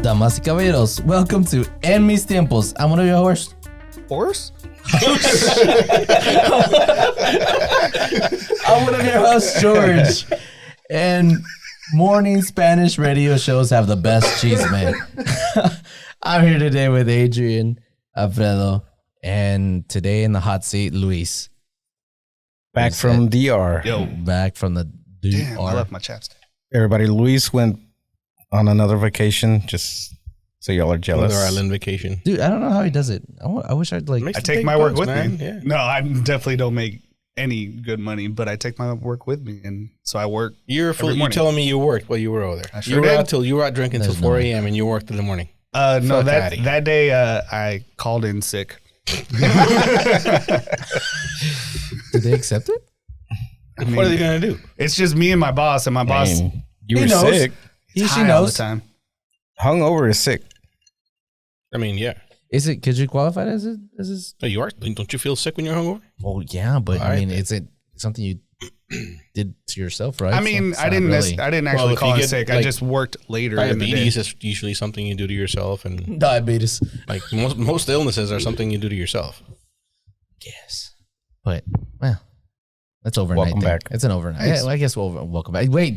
Damas y caballeros, welcome to En Mis Tiempos. I'm one of your hosts. Horse? I'm one of your hosts, George. And morning Spanish radio shows have the best chisme. I'm here today with Adrian, Alfredo, and today in the hot seat, Luis. Back from DR. Yo. Back from the DR. Damn, I left my chapstick. Everybody, Luis went on another vacation, just so y'all are jealous. Another island vacation. Dude, I don't know how he does it. I wish I'd like... I take my work with me. Yeah. No, I definitely don't make any good money, but I take my work with me, and so I work. You're telling me you worked while you were over there. I sure did. You were out drinking till 4 a.m. and you worked in the morning. No, that day I called in sick. Did they accept it? I mean, what are they gonna do? It's just me and my boss, and my boss. You were sick. She She knows. all the time. Hungover is sick. I mean, yeah. Is it? Could you qualify it as a? Oh, you are. Don't you feel sick when you're hungover? Well, yeah, but I Right. mean, is it something you did to yourself, right? I mean, So I didn't. I didn't actually if call you in get, sick. I like, just worked later in the day. Diabetes is usually something you do to yourself, and Diabetes. like most illnesses are something you do to yourself. Yes, but well, that's overnight. Welcome thing. back. It's an overnight. Thanks. Yeah, well, I guess welcome back. Wait,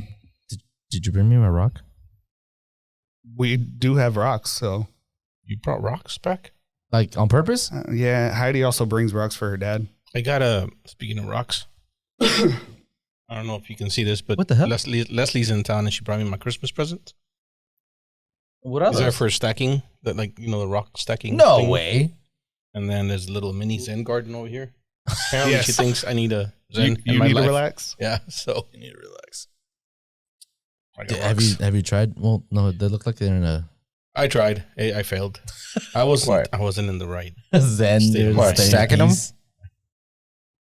did you bring me my rock? We do have rocks, so You brought rocks back? Like on purpose? yeah. Heidi also brings rocks for her dad. I got speaking of rocks, I don't know if you can see this, but What the hell? Leslie's in town and she brought me my Christmas present. What Is there for stacking? That the rock stacking? No thing? way. And then there's a little mini Zen garden over here. Apparently Yes. she thinks I need a Zen You in my need life. to relax. Yeah, so You need to relax. I got Have rocks. you tried? Well, no, they look like they're in a I tried. I failed. I wasn't in the right. Zen. Stay- They're what, staying stacking 'em? peace.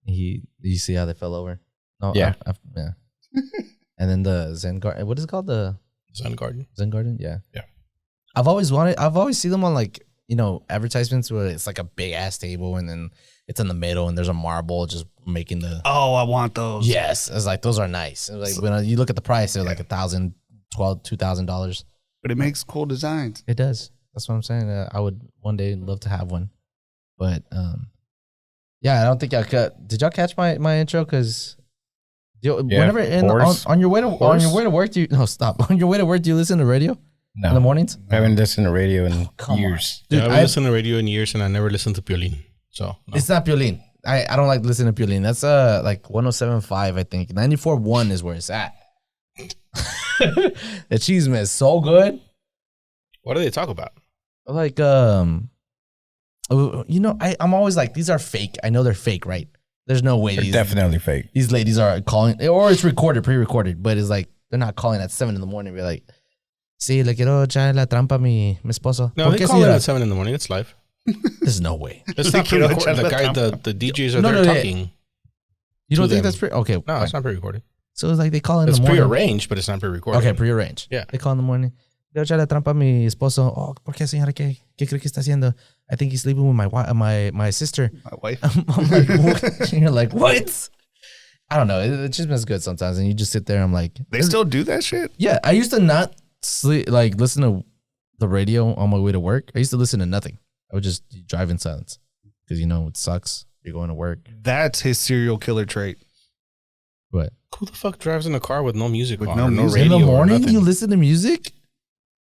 You see how they fell over? No, Yeah. yeah. And then the Zen garden. What is it called? The Zen garden. Zen garden? Yeah. Yeah. I've always seen them on like, advertisements where it's like a big ass table and then it's in the middle and there's a marble just making the. Oh, I want those. Yes. It's like, those are nice. It's like when you look at the price, they're like $1,000, $2,000. But it makes cool designs. It does. That's what I'm saying. I would one day love to have one. But, yeah, I don't think did y'all catch my intro? Cause whenever on your way to work, on your way to work, do you listen to radio in the No, mornings? I haven't listened to radio in come on. years. Dude, I haven't listened to radio in years and I never listened to Piolín. So no. It's not Piolín. I don't like listening to Piolín. That's like 107.5, I think. 94.1 is where it's at. The chisme is so good. What do they talk about? Like I'm always like, these are fake. I know they're fake, right? There's no way They're definitely fake. these ladies are calling, or it's recorded, pre-recorded, but it's like they're not calling at 7 a.m. Be like, sí, le quiero echar la trampa a mi esposo. No, ¿Por they qué, call it señora? at 7 a.m. It's live. There's no way. It's not quiero pre-recorded. echar The la guy, the DJs are No, there no, talking. You don't To think them. that's okay? No, fine. it's not pre-recorded. So it's like they call in It's the morning. pre-arranged, but it's not pre-recorded. Okay, prearranged. Yeah. They call in the morning. Quiero echar la trampa a mi esposo. Oh, ¿por qué, señora? ¿Qué cree que está haciendo? I think he's sleeping with my sister. My wife. I'm like, what? You're like, what? I don't know. It just is good sometimes, and you just sit there. I'm like, They still do that shit? yeah. I used to not sleep, like listen to the radio on my way to work. I used to listen to nothing. I would just drive in silence because it sucks. You're going to work, That's his serial killer trait. but Who the fuck drives in a car with no music With on no or no music? radio in the or morning nothing? you listen to music.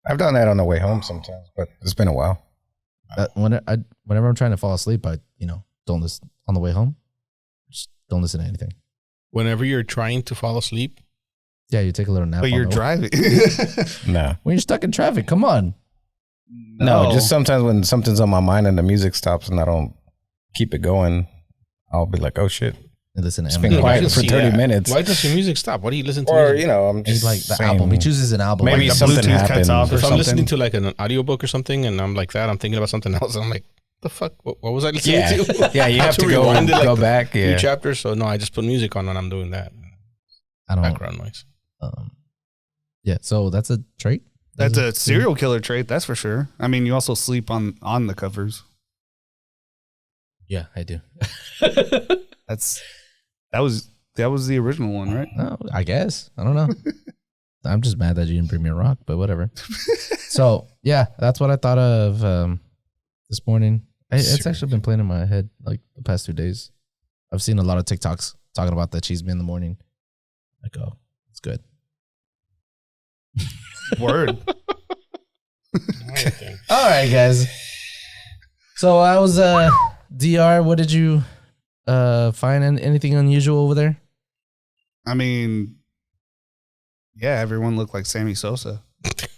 I've done that on the way home sometimes, but it's been a while. Whenever I'm trying to fall asleep, I don't listen on the way home. Just don't listen to anything. Whenever you're trying to fall asleep, Yeah, you take a little nap. But on you're the way. driving. No. When you're stuck in traffic. Come on. No, just sometimes when something's on my mind and the music stops and I don't keep it going, I'll be like, oh shit. And listen to It's been Eminem. quiet I can for see 30 that. minutes. Why does your music stop? Why do you listen to Or, music? I'm He's just like the saying, album. He chooses an album. maybe the something Bluetooth cuts happens off or or If I'm something. listening to like an audiobook or something and I'm like that, I'm thinking about something else. I'm like, the fuck? What was I listening Yeah. to? Yeah, you I have to go rewind it, like, back. Few Yeah. chapters. So no, I just put music on when I'm doing that. I don't. Background noise. Yeah. So that's a trait. That's a serial killer trait, that's for sure. I mean, you also sleep on the covers. Yeah, I do. That was the original one, right? No, I guess. I don't know. I'm just mad that you didn't bring me a rock, but whatever. So yeah, that's what I thought of this morning. It's actually been playing in my head like the past 2 days. I've seen a lot of TikToks talking about the chisme in the morning. Like, oh, it's good. Word. All right, guys. So I was DR. What did you find anything unusual over there? I mean, yeah, everyone looked like Sammy Sosa.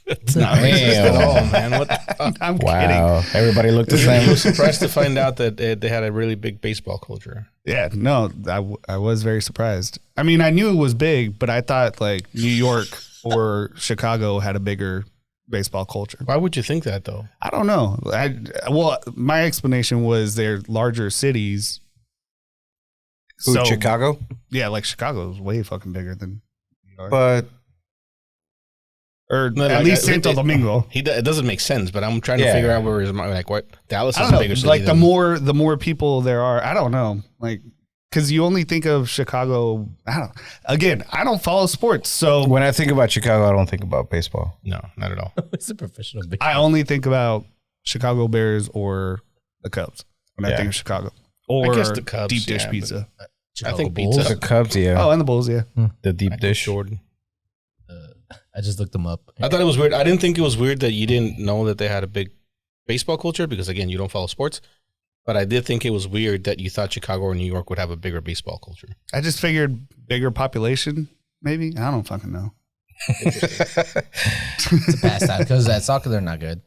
It's not racist at all, man. What the fuck? I'm Wow. kidding. Everybody looked the I same. was surprised to find out that they had a really big baseball culture. Yeah, no, I was very surprised. I mean, I knew it was big, but I thought like New York or Chicago had a bigger baseball culture. Why would you think that, though? I don't know. Well, my explanation was they're larger cities. Who, Chicago? Yeah, like Chicago is way fucking bigger than New York. But or No, at like, least Santo Domingo. It doesn't make sense, but I'm trying to Yeah. figure out where his mind. Like, what? Dallas I is don't a know. bigger city. Like than, the more people there are, I don't know. Like, because you only think of Chicago. I don't follow sports, so when I think about Chicago, I don't think about baseball. No, not at all. It's a professional. I only think about Chicago Bears or the Cubs when I think of Chicago. Or I guess the Cubs, deep dish yeah, pizza. I think Bulls. pizza. The Cubs, yeah. Oh, and the Bulls, yeah. The deep dish. Jordan. I just looked them up. I thought it was weird. I didn't think it was weird that you didn't know that they had a big baseball culture because, again, you don't follow sports. But I did think it was weird that you thought Chicago or New York would have a bigger baseball culture. I just figured bigger population, maybe. I don't fucking know. It's a pastime because at soccer they're not good.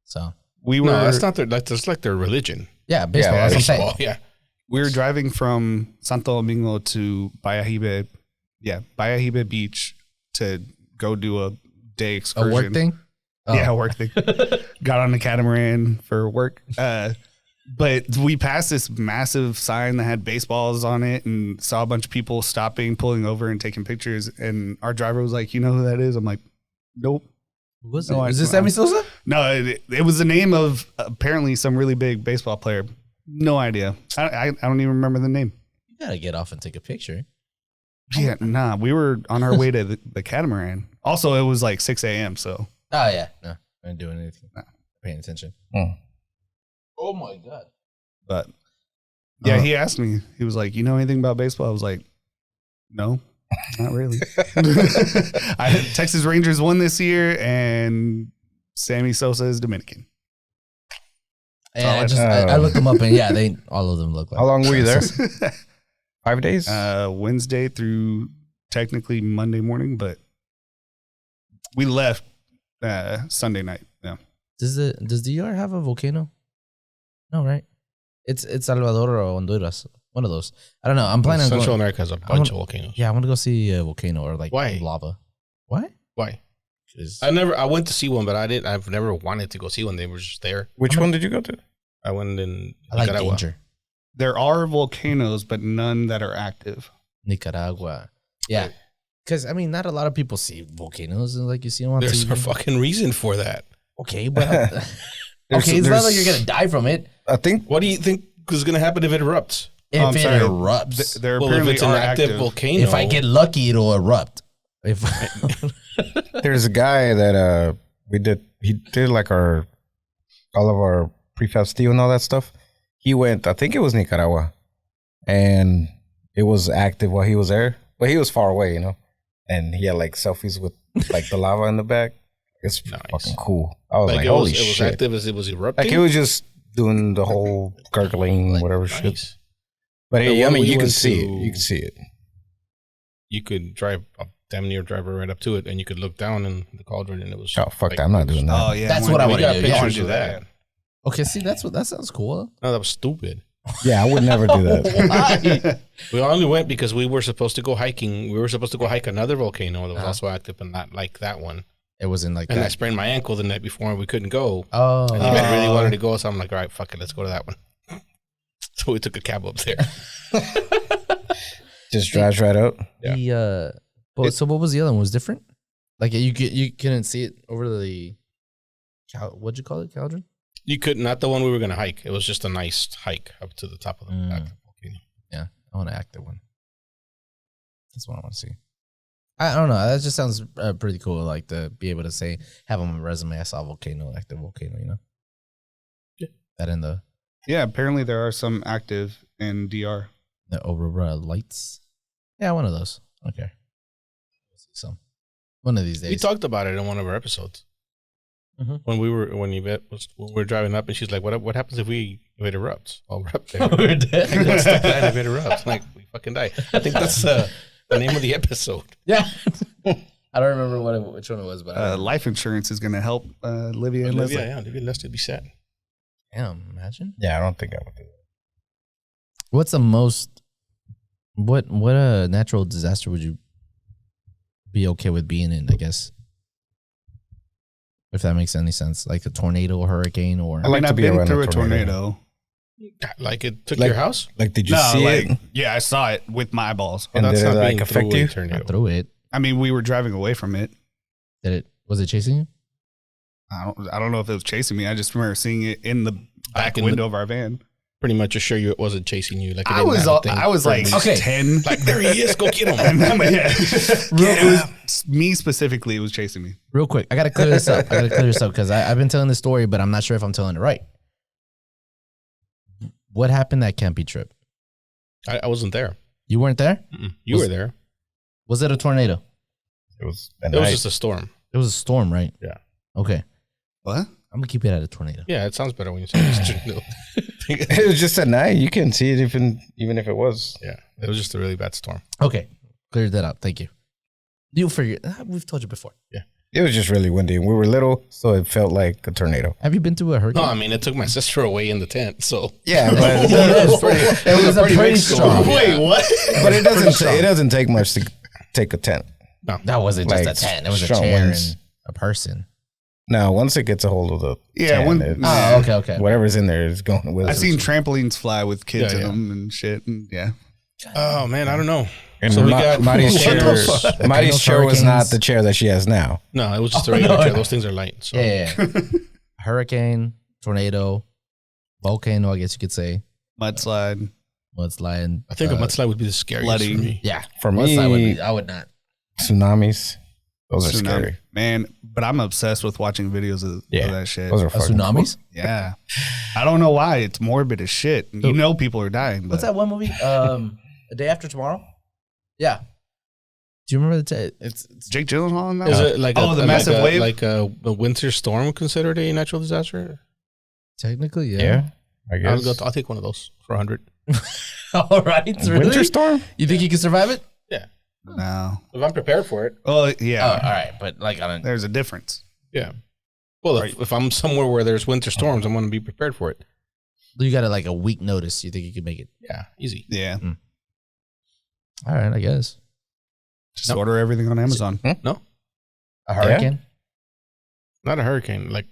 So We were No, that's not their. That's like their religion. yeah, baseball. Yeah, that's what I'm saying. Baseball, yeah. we were driving from Santo Domingo to Bayahibe Beach to go do a day A excursion. work thing. Oh. Yeah, a work thing. Got on the catamaran for work. But we passed this massive sign that had baseballs on it and saw a bunch of people stopping, pulling over and taking pictures. And our driver was like, you know who that is? I'm like, nope. Who was No, it? Was I- this Sammy Sosa? No, it was the name of apparently some really big baseball player. No idea. I don't even remember the name. You gotta get off and take a picture. Yeah, nah. We were on our way to the catamaran. Also, it was like 6 a.m. So Oh yeah, no, I ain't doing anything. Not paying attention. Hmm. Oh my god. but yeah, he asked me. He was like, "You know anything about baseball?" I was like, "No, not really." Texas Rangers won this year, and Sammy Sosa is Dominican. And I looked them up, and yeah, they all of them look like. How long were you there? 5 days? Wednesday through technically Monday morning, but we left Sunday night. Yeah. Does DR have a volcano? No, right? It's Salvador or Honduras. One of those. I don't know. I'm planning on Central going. America has a bunch of volcanoes. Yeah, I want to go see a volcano or like Why? lava. Why? Why? 'Cause I went to see one, but I've never wanted to go see one. They were just there. Which one did you go to? I went in I like Nicaragua. danger. There are volcanoes, but none that are active. Nicaragua. Yeah. Because, I mean, not a lot of people see volcanoes and like you see them on There's TV. a fucking reason for that. Okay, but okay, it's not like you're gonna die from it. I think What do you think is going to happen if it erupts? If I'm it sorry. erupts. There Well, if apparently it's an are active volcano, If I get lucky, it'll erupt. If there's a guy that he did like all of our prefab steel and all that stuff. He went, I think it was Nicaragua, and it was active while he was there, but he was far away, you know, and he had like selfies with like the lava in the back. It's Nice. fucking cool. I was like, it holy was, it was shit. active as it was erupting. Like it was just doing the whole gurgling, whatever shit. Nice. But The hey, I one mean, we you can went see to- it. You can see it. You could damn near drive right up to it, and you could look down in the cauldron, and it was. Oh fuck that! I'm not doing that. Oh yeah, That's what I We want got to do. pictures Yeah. of that. Okay, see, that sounds cool. No, that was stupid. Yeah, I would never do that. Why? We only went because we were supposed to go hiking. We were supposed to go hike another volcano that was also active, but not like that one. It wasn't like And I that. sprained my ankle the night before, and we couldn't go. Oh, And you guys really wanted to go, so I'm like, all right, fuck it, let's go to that one. So we took a cab up there. Just drives right up. Yeah. So what was the other one? Was it different? Like you couldn't see it over the what'd you call it? Cauldron? You could not the one we were going to hike. It was just a nice hike up to the top of the active volcano. Yeah, I want to active one. That's what I want to see. I don't know. That just sounds pretty cool. Like to be able to say, have on my resume, I saw a volcano, active volcano. You know. Yeah. That in the. Yeah, apparently there are some active in DR. The Aurora lights. Yeah, one of those. Okay. We'll see some. One of these days. We talked about it in one of our episodes. When Yvette we were driving up, and she's like, "What happens if it erupts? Oh, we're up there. We're dead. What's the plan if it erupts? Like we fucking die." I think that's the name of the episode. Yeah. I don't remember which one it was, but life insurance is going to help Livia and Leslie. Yeah, Livia and Leslie would be sad. damn, imagine. Yeah, I don't think I would do that. What's the most? What a natural disaster would you be okay with being in? I guess. If that makes any sense, like a tornado, or hurricane, or I mean, I've been through a tornado. Like it took your house? Like, did you see it? Yeah, I saw it with my eyeballs. And that's did it not like being affect through a you? tornado. not through it. I mean, we were driving away from it. Was it chasing you? I don't know if it was chasing me. I just remember seeing it in the back in window of our van. Pretty much assure you it wasn't chasing you. Like it I didn't was have a thing I was for like me. Okay. 10. Like there he is, go get him. It was me specifically. It was chasing me. Real quick, I gotta clear this up. Because I've been telling this story, but I'm not sure if I'm telling it right. What happened at Campy Trip? I wasn't there. You weren't there? You were there. Was it a tornado? It was. It was just a storm. It was a storm, right? Yeah. Okay. What? I'm gonna keep it at a tornado. Yeah, it sounds better when you say it's a tornado. It was just at night. You couldn't see it even if it was. Yeah, it was just a really bad storm. Okay. Cleared that up. Thank you. You'll figure we've told you before. Yeah. It was just really windy, and we were little, so it felt like a tornado. Have you been to a hurricane? No, I mean, it took my sister away in the tent, so. Yeah, but it was a pretty strong. Wait, what? but it doesn't take much to take a tent. No. That wasn't just Like, a tent. It was a strong chair winds. and a person. Now, once it gets a hold of the tent, it's- Oh, okay. whatever's in there is going with I've it. seen trampolines fly with kids Yeah, in yeah. them and shit. And yeah. Oh, man, I don't know. And So we got- Marty's What the chair. fuck? Marty's chair was Hurricanes. not the chair that she has now. No, it was just a regular chair. Those things are light. So. Yeah. Hurricane, tornado, volcano, I guess you could say. Mudslide. Mudslide. I think a mudslide would be the scariest flooding. for me. Yeah. For Mudslide would me, be, I would not. tsunamis. Those are Tsunami. scary. Man, but I'm obsessed with watching videos of that shit. Those are fucking Tsunamis? Yeah. I don't know why. It's morbid as shit. You know people are dying. But What's that one movie? A Day After Tomorrow? Yeah. Do you remember it's Jake Gyllenhaal in that? Is one? it like the massive wave? Like a winter storm considered a natural disaster? technically, Yeah, I guess. I'll take one of those for 100. All right. Really? Winter storm? You think you can survive it? Yeah. No. If I'm prepared for it. Well, yeah. Oh, all right. But like on a, There's a difference. Yeah. Well, if I'm somewhere where there's winter storms, I'm going to be prepared for it. you got like a week notice. You think you can make it? Yeah, easy. Yeah. All right, I guess. Just order everything on Amazon. No, A hurricane? not a hurricane. Like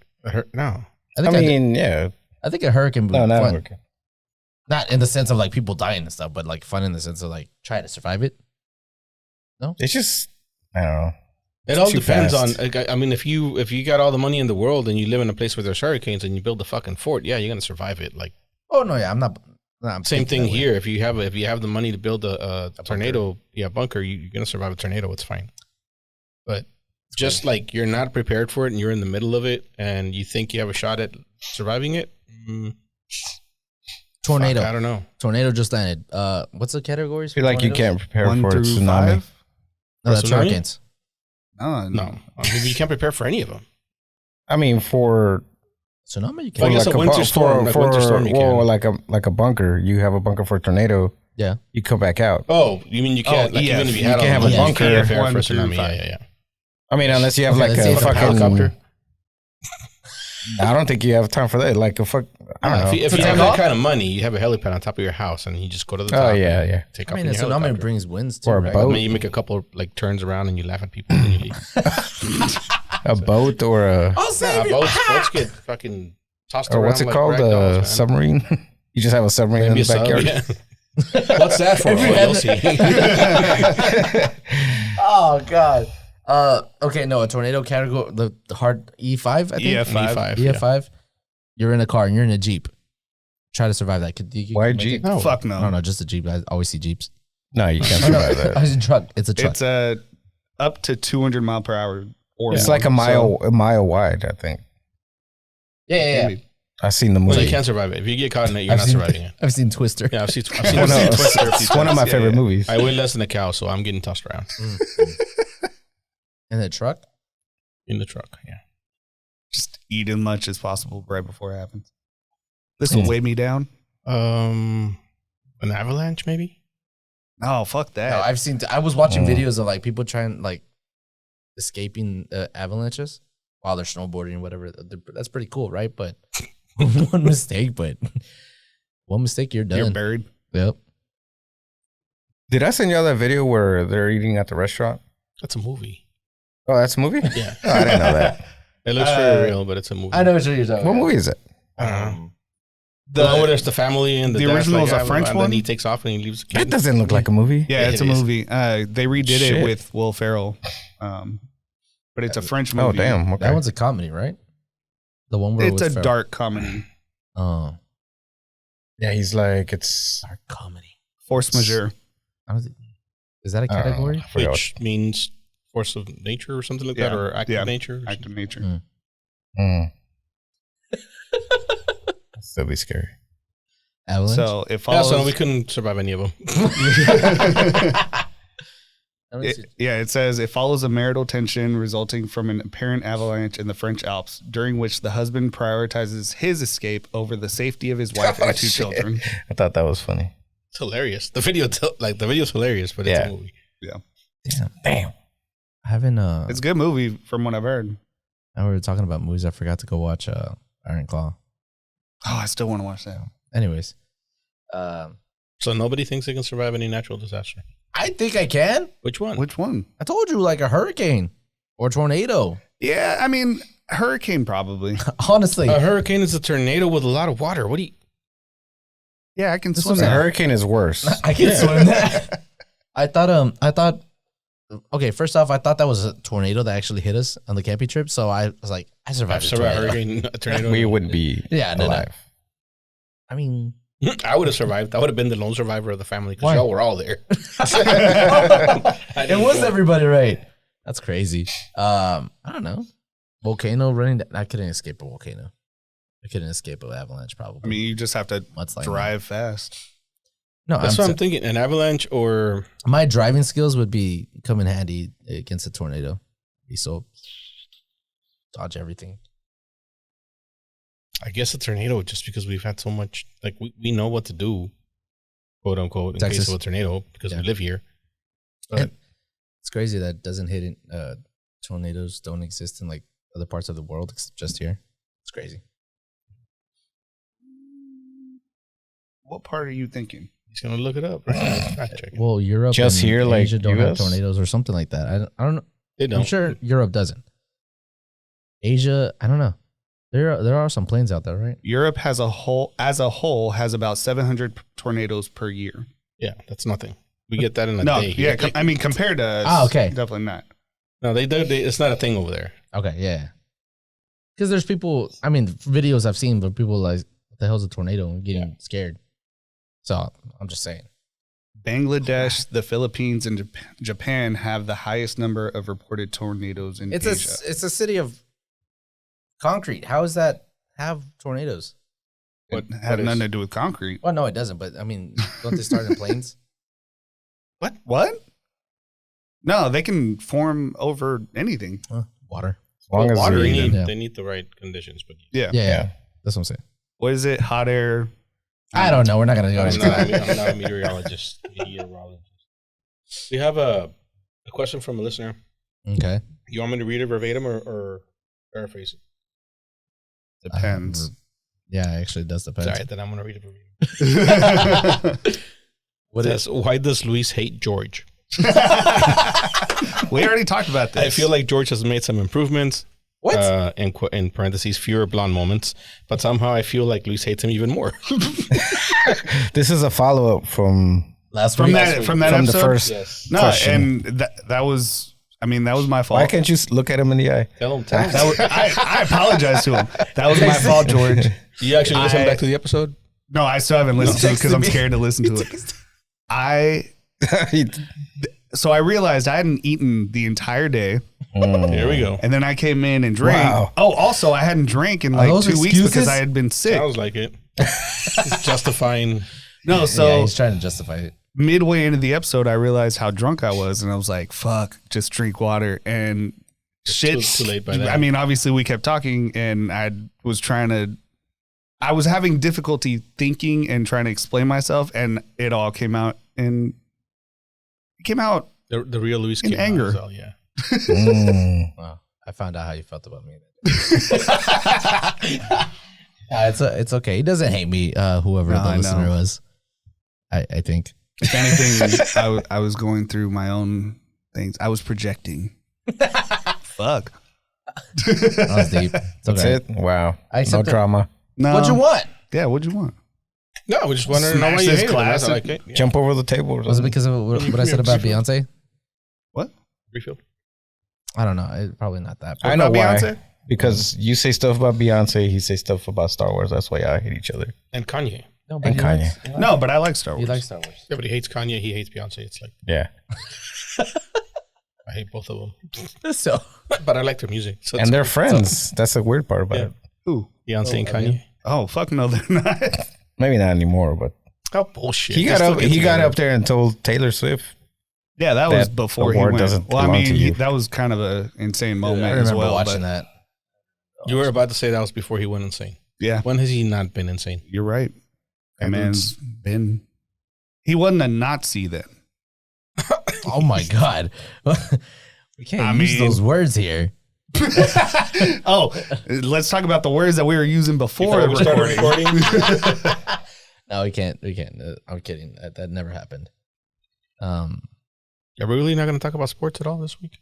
no. I mean, yeah. I think a hurricane would No, be not a fun. hurricane. Not in the sense of like people dying and stuff, but like fun in the sense of like trying to survive it. It's just, I don't know. It all Too depends fast. on. I mean, if you got all the money in the world and you live in a place where there's hurricanes and you build a fucking fort, yeah, you're gonna survive it. Like Oh no, yeah, I'm not. No, I'm same thinking thing that way. here. If you have the money to build a tornado, bunker, you're gonna survive a tornado. It's fine. But just like you're not prepared for it and you're in the middle of it and you think you have a shot at surviving it. Tornado. Fuck, I don't know. Tornado just landed. What's the categories? I feel like you can't prepare for a tsunami. No, that's Tsunami? hurricanes. No, I mean, you can't prepare for any of them. I mean, for Tsunami, you Well, I can. guess a winter storm. Like winter storm, you can. like a bunker. You have a bunker for a tornado. Yeah. You come back out. Oh, you mean you can't? like, yeah, even if you you had can't all have the a money, you bunker. can't prepare One for a through tsunami. five. Yeah. I mean, unless you have Okay, like let's say a it's a fucking helicopter. I don't think you have time for that. Like a fuck. I don't know. If you have that kind of money, you have a helipad on top of your house, and you just go to the top. Oh yeah, yeah. Take I off mean, in a your tsunami helicopter. brings winds too, Or a right? boat. I mean, you make a couple like turns around and you laugh at people and then you leave. A boat or a I'll save you. Boats get fucking tossed or around. what's it like called? ragdolls, man. Submarine. You just have a submarine Maybe in the backyard. yeah. What's that for? You'll see. Oh God. Okay, no, a tornado category. The hard E5. I think EF5. EF5. You're in a car and you're in a Jeep. Try to survive that. Could you Why make Jeep? it? No. Fuck no. No, just a Jeep. I always see Jeeps. No, you can't Oh, no, survive that. it's a truck. It's a truck. It's a up to 200 mile per hour. Or it's more. like a mile wide, I think. Yeah. I've seen the movie. Well, you can't survive it. If you get caught in it, you're not surviving it. I've seen Twister. Yeah, I've seen Twister. It's one of my favorite movies. I weigh less than a cow, so I'm getting tossed around. In the truck? In the truck, yeah. Just eat as much as possible right before it happens. This will weigh me down. An avalanche, maybe? No, fuck that. No, I was watching videos of like people trying like escaping avalanches while they're snowboarding or whatever. That's pretty cool, right? But one mistake, you're done. You're buried. Yep. Did I send y'all that video where they're eating at the restaurant? That's a movie. Oh, that's a movie? Yeah. Oh, I didn't know that. It looks very real, but it's a movie. I know what you're talking about. What movie is it? The one where there's the family and the original is a French one. Then he takes off and he leaves the kid. That doesn't look like a movie. Yeah, it's a It is. movie. They redid it with Will Ferrell. But it's a French movie. Oh, damn. Okay. That one's a comedy, right? The one where It's a dark comedy. Oh, Yeah, he's like, it's... dark comedy. Force majeure. Is that a category? I forgot. Which means force of nature or something like that, or act of nature. Act of nature. Still be scary. Avalanche? So it follows. So we couldn't survive any of them. It says it follows a marital tension resulting from an apparent avalanche in the French Alps, during which the husband prioritizes his escape over the safety of his wife and two children. I thought that was funny. It's hilarious. The video's hilarious, but it's a movie. Yeah. Damn. I haven't. It's a good movie from what I've heard. Now we were talking about movies. I forgot to go watch Iron Claw. Oh, I still want to watch that. Anyways, So nobody thinks they can survive any natural disaster. I think I can. Which one? Which one? I told you, like a hurricane or tornado. Yeah, I mean, hurricane probably. Honestly, A hurricane is a tornado with a lot of water. What do you? Yeah, I can This swim was A that. hurricane is worse. I can swim that. I thought. Okay, first off, I thought that was a tornado that actually hit us on the camping trip. So I was like, I survived. I've survived a hurricane, a tornado. We wouldn't be No. alive. I mean, I would have survived. I would have been the lone survivor of the family because Why? y'all were all there. it was everybody, right? That's crazy. I don't know. Volcano running. I couldn't escape a volcano. I couldn't escape an avalanche. Probably. I mean, you just have to Much like drive fast. No, That's what I'm thinking. An avalanche or my driving skills would come in handy against a tornado. Be so dodge everything. I guess a tornado, just because we've had so much, like we know what to do, quote unquote, in Texas. case of a tornado because we live here. But And it's crazy that doesn't hit in, tornadoes don't exist in like other parts of the world except just here. It's crazy. What part are you thinking? he's gonna look it up. Fact check it. Well, Europe Just and here, like Asia don't have US? tornadoes or something like that. I don't know. They don't. I'm sure Europe doesn't. Asia, I don't know. There are some planes out there, right? Europe as a whole has about 700 tornadoes per year. Yeah, that's nothing. We get that in a No, day. yeah, I mean compared to us, okay. definitely not. No, they it's not a thing over there. Okay, yeah. Because there's people, I mean, videos I've seen where people like, what the hell's a tornado and getting scared. So I'm just saying. Bangladesh, the Philippines, and Japan have the highest number of reported tornadoes in Asia. It's a city of concrete. How does that have tornadoes? It had nothing to do with concrete. Well, no, it doesn't. But I mean, don't they start in planes? What? No, they can form over anything. Water. As long as water, They need the right conditions, but Yeah. That's what I'm saying. What is it? Hot air? I don't know. We're not gonna go into that. I'm not a meteorologist. We have a question from a listener. Okay. You want me to read it verbatim or paraphrase it? Depends. Yeah, actually, it does depend. All right, then I'm gonna read it verbatim. Why does Luis hate George? We already talked about this. I feel like George has made some improvements. What? In parentheses, fewer blonde moments, but somehow I feel like Luis hates him even more. This is a follow up from from that episode. the first. Yes. No, question. and that was. I mean, that was my fault. Why can't you look at him in the eye? Tell him. I apologize to him. That was my fault, George. You actually listen back to the episode? No, I still haven't listened to it because I'm scared to listen to it. So I realized I hadn't eaten the entire day. There we go. And then I came in and drank. Wow. Oh, also I hadn't drank in like 2 weeks because I had been sick. Sounds like it. He's justifying. No, so he's trying to justify it. Midway into the episode, I realized how drunk I was, and I was like, "Fuck, just drink water." And shit, Too late by then. I mean, obviously, we kept talking, and I was having difficulty thinking and trying to explain myself, and it all came out, and it came out The real Luis in came anger. out as well, yeah. Wow, I found out how you felt about me. It's okay. He doesn't hate me. Whoever the listener was, I think. If anything, I was going through my own things. I was projecting. Fuck. That was deep. That's it. Wow. No drama. No. What'd you want? Yeah, what'd you want? No, we just wanted to know why you hated him. That's like it. Yeah. Jump over the table. Was it because of what I said about Beyonce? What? Refill. I don't know. Probably not that. I know why. Beyonce? Because you say stuff about Beyonce, he say stuff about Star Wars. That's why y'all hate each other. And Kanye. No, And Kanye. No, but I like Star Wars. He likes Star Wars. Yeah, but he hates Kanye. He hates Beyonce. It's like, Yeah. I hate both of them. So, But I like their music. So And they're friends. That's the weird part about Yeah. it. Who? Beyonce and Kanye. Oh, fuck no, they're not. Maybe not anymore, but Oh, bullshit. he They got still up. get He got together. up there and told Taylor Swift. Yeah, that was That before he award went. doesn't Well, I belong mean, to you. that was kind of an insane I moment remember as well. watching but that. You were about to say that was before he went insane. Yeah, When has he not been insane? you're right. That And man's been. He wasn't a Nazi then. Oh my God. We can't use those words here. Oh, let's talk about the words that we were using before we started recording. No, we can't. I'm kidding. That never happened. Are we really not going to talk about sports at all this week?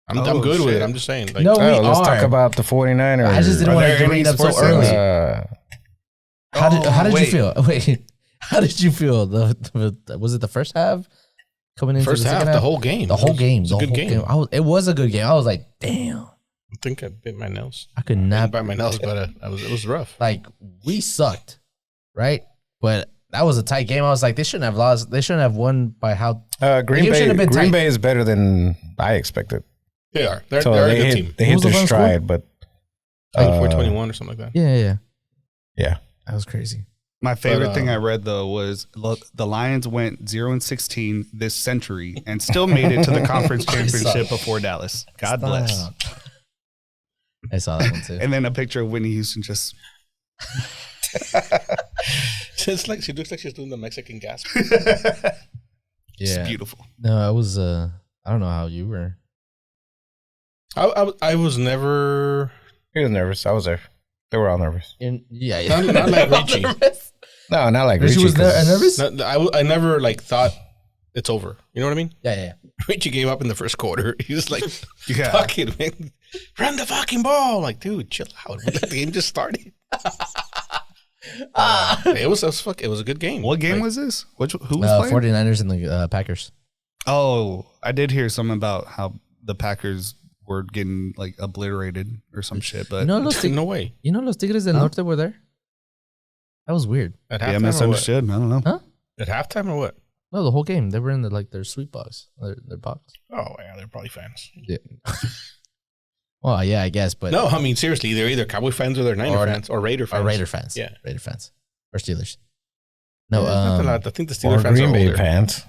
I'm Oh, good with shit. it. I'm just saying. Like, No, we let's are. talk about the 49ers. I just didn't Are want there to bring any it up so sports early. How did wait. you feel? Wait, how did you feel? Was it the first half? Coming into first the second half, the whole game. The whole game. It was a good game. It was a good game. I was like, damn. I think I bit my nails. I could Not not. bite my nails, but it was rough. Like, we sucked, right? But that was a tight game. I was like, they shouldn't have lost. They shouldn't have won by how. Green game shouldn't have been Bay. Green tight. Bay is better than I expected. They are. They're So a they good hit, team. they What hit was the their final score? stride, but 24-21 or something like that. Yeah. yeah. That was crazy. My favorite thing I read though was look, the Lions went 0-16 this century and still made it to the conference championship before Dallas. God bless. Stop. I saw that one too. And then a picture of Whitney Houston just. It's like she looks like she's doing the Mexican gasp. Yeah. It's beautiful. No, I was. I don't know how you were. I was never. He was nervous. I was there. They were all nervous. Yeah. Not like Richie. No, not like Richie Richie. was nervous. No, I never like thought it's over. You know what I mean? Yeah. Richie gave up in the first quarter. He was like, Yeah. "Fuck it, man, run the fucking ball!" Like, dude, chill out. The game just started. It was a good game. What game Like, was this? Who was playing? 49ers and the Packers. Oh, I did hear something about how the Packers were getting like obliterated or some shit. But No way. Los Tigres del Norte were there? That was weird. At yeah, halftime or what? misunderstood. I don't know. Huh? At halftime or what? No, the whole game. They were in their sweet box. Their box. Oh yeah, they're probably fans. Yeah. Well, yeah, I guess, but No, I mean seriously, they're either Cowboy fans or they're Niner fans or Raider fans. Or Raider fans. Yeah. Raider fans. Or Steelers. No, Not a lot. I think the Steelers Or fans Green are Bay older. fans.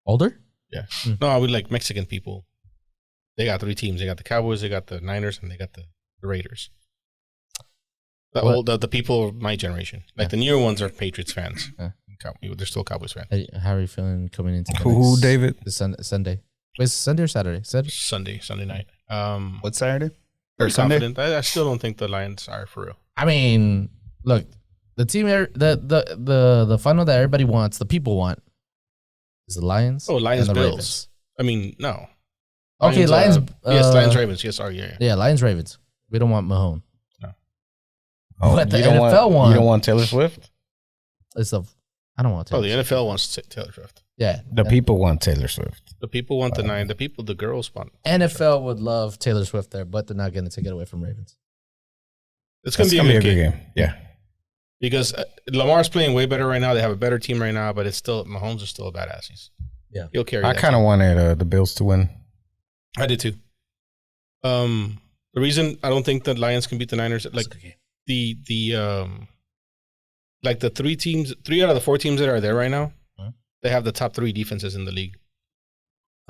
older? Yeah. No, I would like Mexican people. They got 3 teams. They got the Cowboys, they got the Niners, and they got the Raiders. The people of my generation. Like the newer ones are Patriots fans. Yeah. They're still Cowboys fans. How are you feeling coming into the Who, next- David? the Sunday? Wait, is it Sunday or Saturday? Sunday night. What's Saturday? Very Or Sunday? confident. I still don't think the Lions are for real. I mean, look, the team, the final that everybody wants, the people want, is the Lions. Oh, Lions, and the Bills. Ravens. I mean, no. Okay, Lions. Yes, Lions, Ravens. Yes, sorry, yeah. Yeah, Lions, Ravens. We don't want Mahone. Oh, But the you don't NFL one- You don't want Taylor Swift? It's the. I don't want to. Oh, the NFL wants Taylor Swift. Yeah, The people want Taylor Swift. The people want the girls want. NFL would love Taylor Swift there, but they're not going to take it away from Ravens. It's going That's to be gonna a good game. Yeah. Because Lamar's playing way better right now. They have a better team right now, but it's still Mahomes is still a badass. Yeah, he'll carry. I kind of wanted the Bills to win. I did too. The reason I don't think the Lions can beat the Niners, like like the three out of the 4 teams that are there right now, they have the top 3 defenses in the league.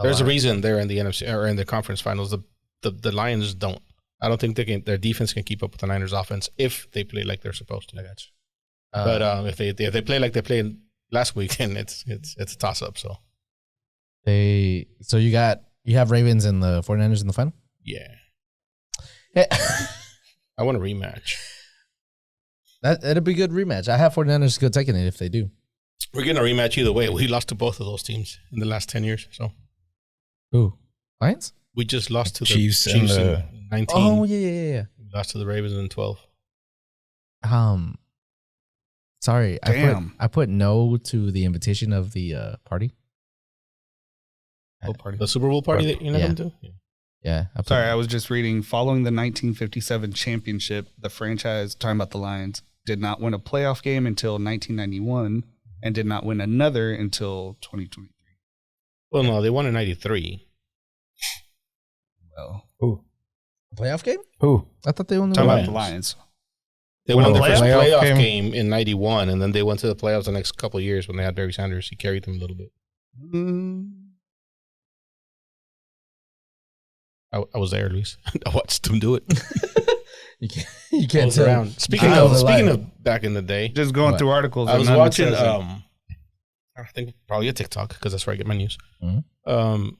There's a reason they're in the NFC or in the conference finals. The Lions don't. I don't think their defense can keep up with the Niners offense if they play like they're supposed to. I got you. But if they play like they played last week, then it's a toss up. So you have Ravens and the 49ers in the final? yeah. I want a rematch. That'd be a good rematch. I have 49ers good taking it if they do. We're getting a rematch either way. We lost to both of those teams in the last 10 years. So who? Lions? we just lost to the Chiefs Chiefs and in 19. Oh yeah. We lost to the Ravens in 12. Sorry, Damn. I put no to the invitation of the party. What party? The Super Bowl party that you're not going to? Yeah. Sorry, I was just reading. Following the 1957 championship, the franchise, talking about the Lions, did not win a playoff game until 1991 and did not win another until 2023. Well, no, they won in 93. Well, Who? Playoff game? Who? I thought they only talking won. about the Lions. They won the first playoff playoff game? game in 91, and then they went to the playoffs the next couple of years when they had Barry Sanders. He carried them a little bit. I was there, Luis. I watched them do it. You can't tell. Around. Speaking of back in the day, Just going through articles. I was and watching. none I think probably a TikTok because that's where I get my news. Mhm.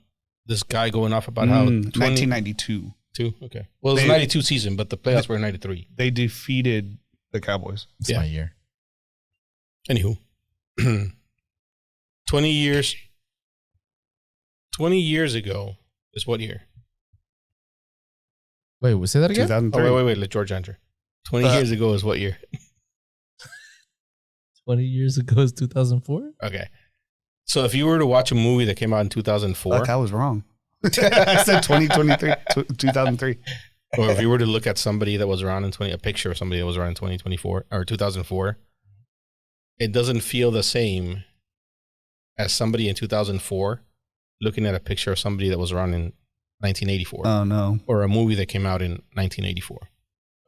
This guy going off about how 1992. Okay. Well, it was 92 season, but the playoffs were in 93. They defeated the Cowboys. It's my year. Anywho, 20 years ago is what year? Wait, say that again? 2003. Oh, wait. Let George answer. 20 years ago is what year? 20 years ago is 2004? Okay. So if you were to watch a movie that came out in 2004. Fuck, I was wrong. I said 2023, 2003. Or if you were to look at somebody that was around a picture of somebody that was around in 2024 or 2004, it doesn't feel the same as somebody in 2004 looking at a picture of somebody that was around in 1984. Oh, no. Or a movie that came out in 1984.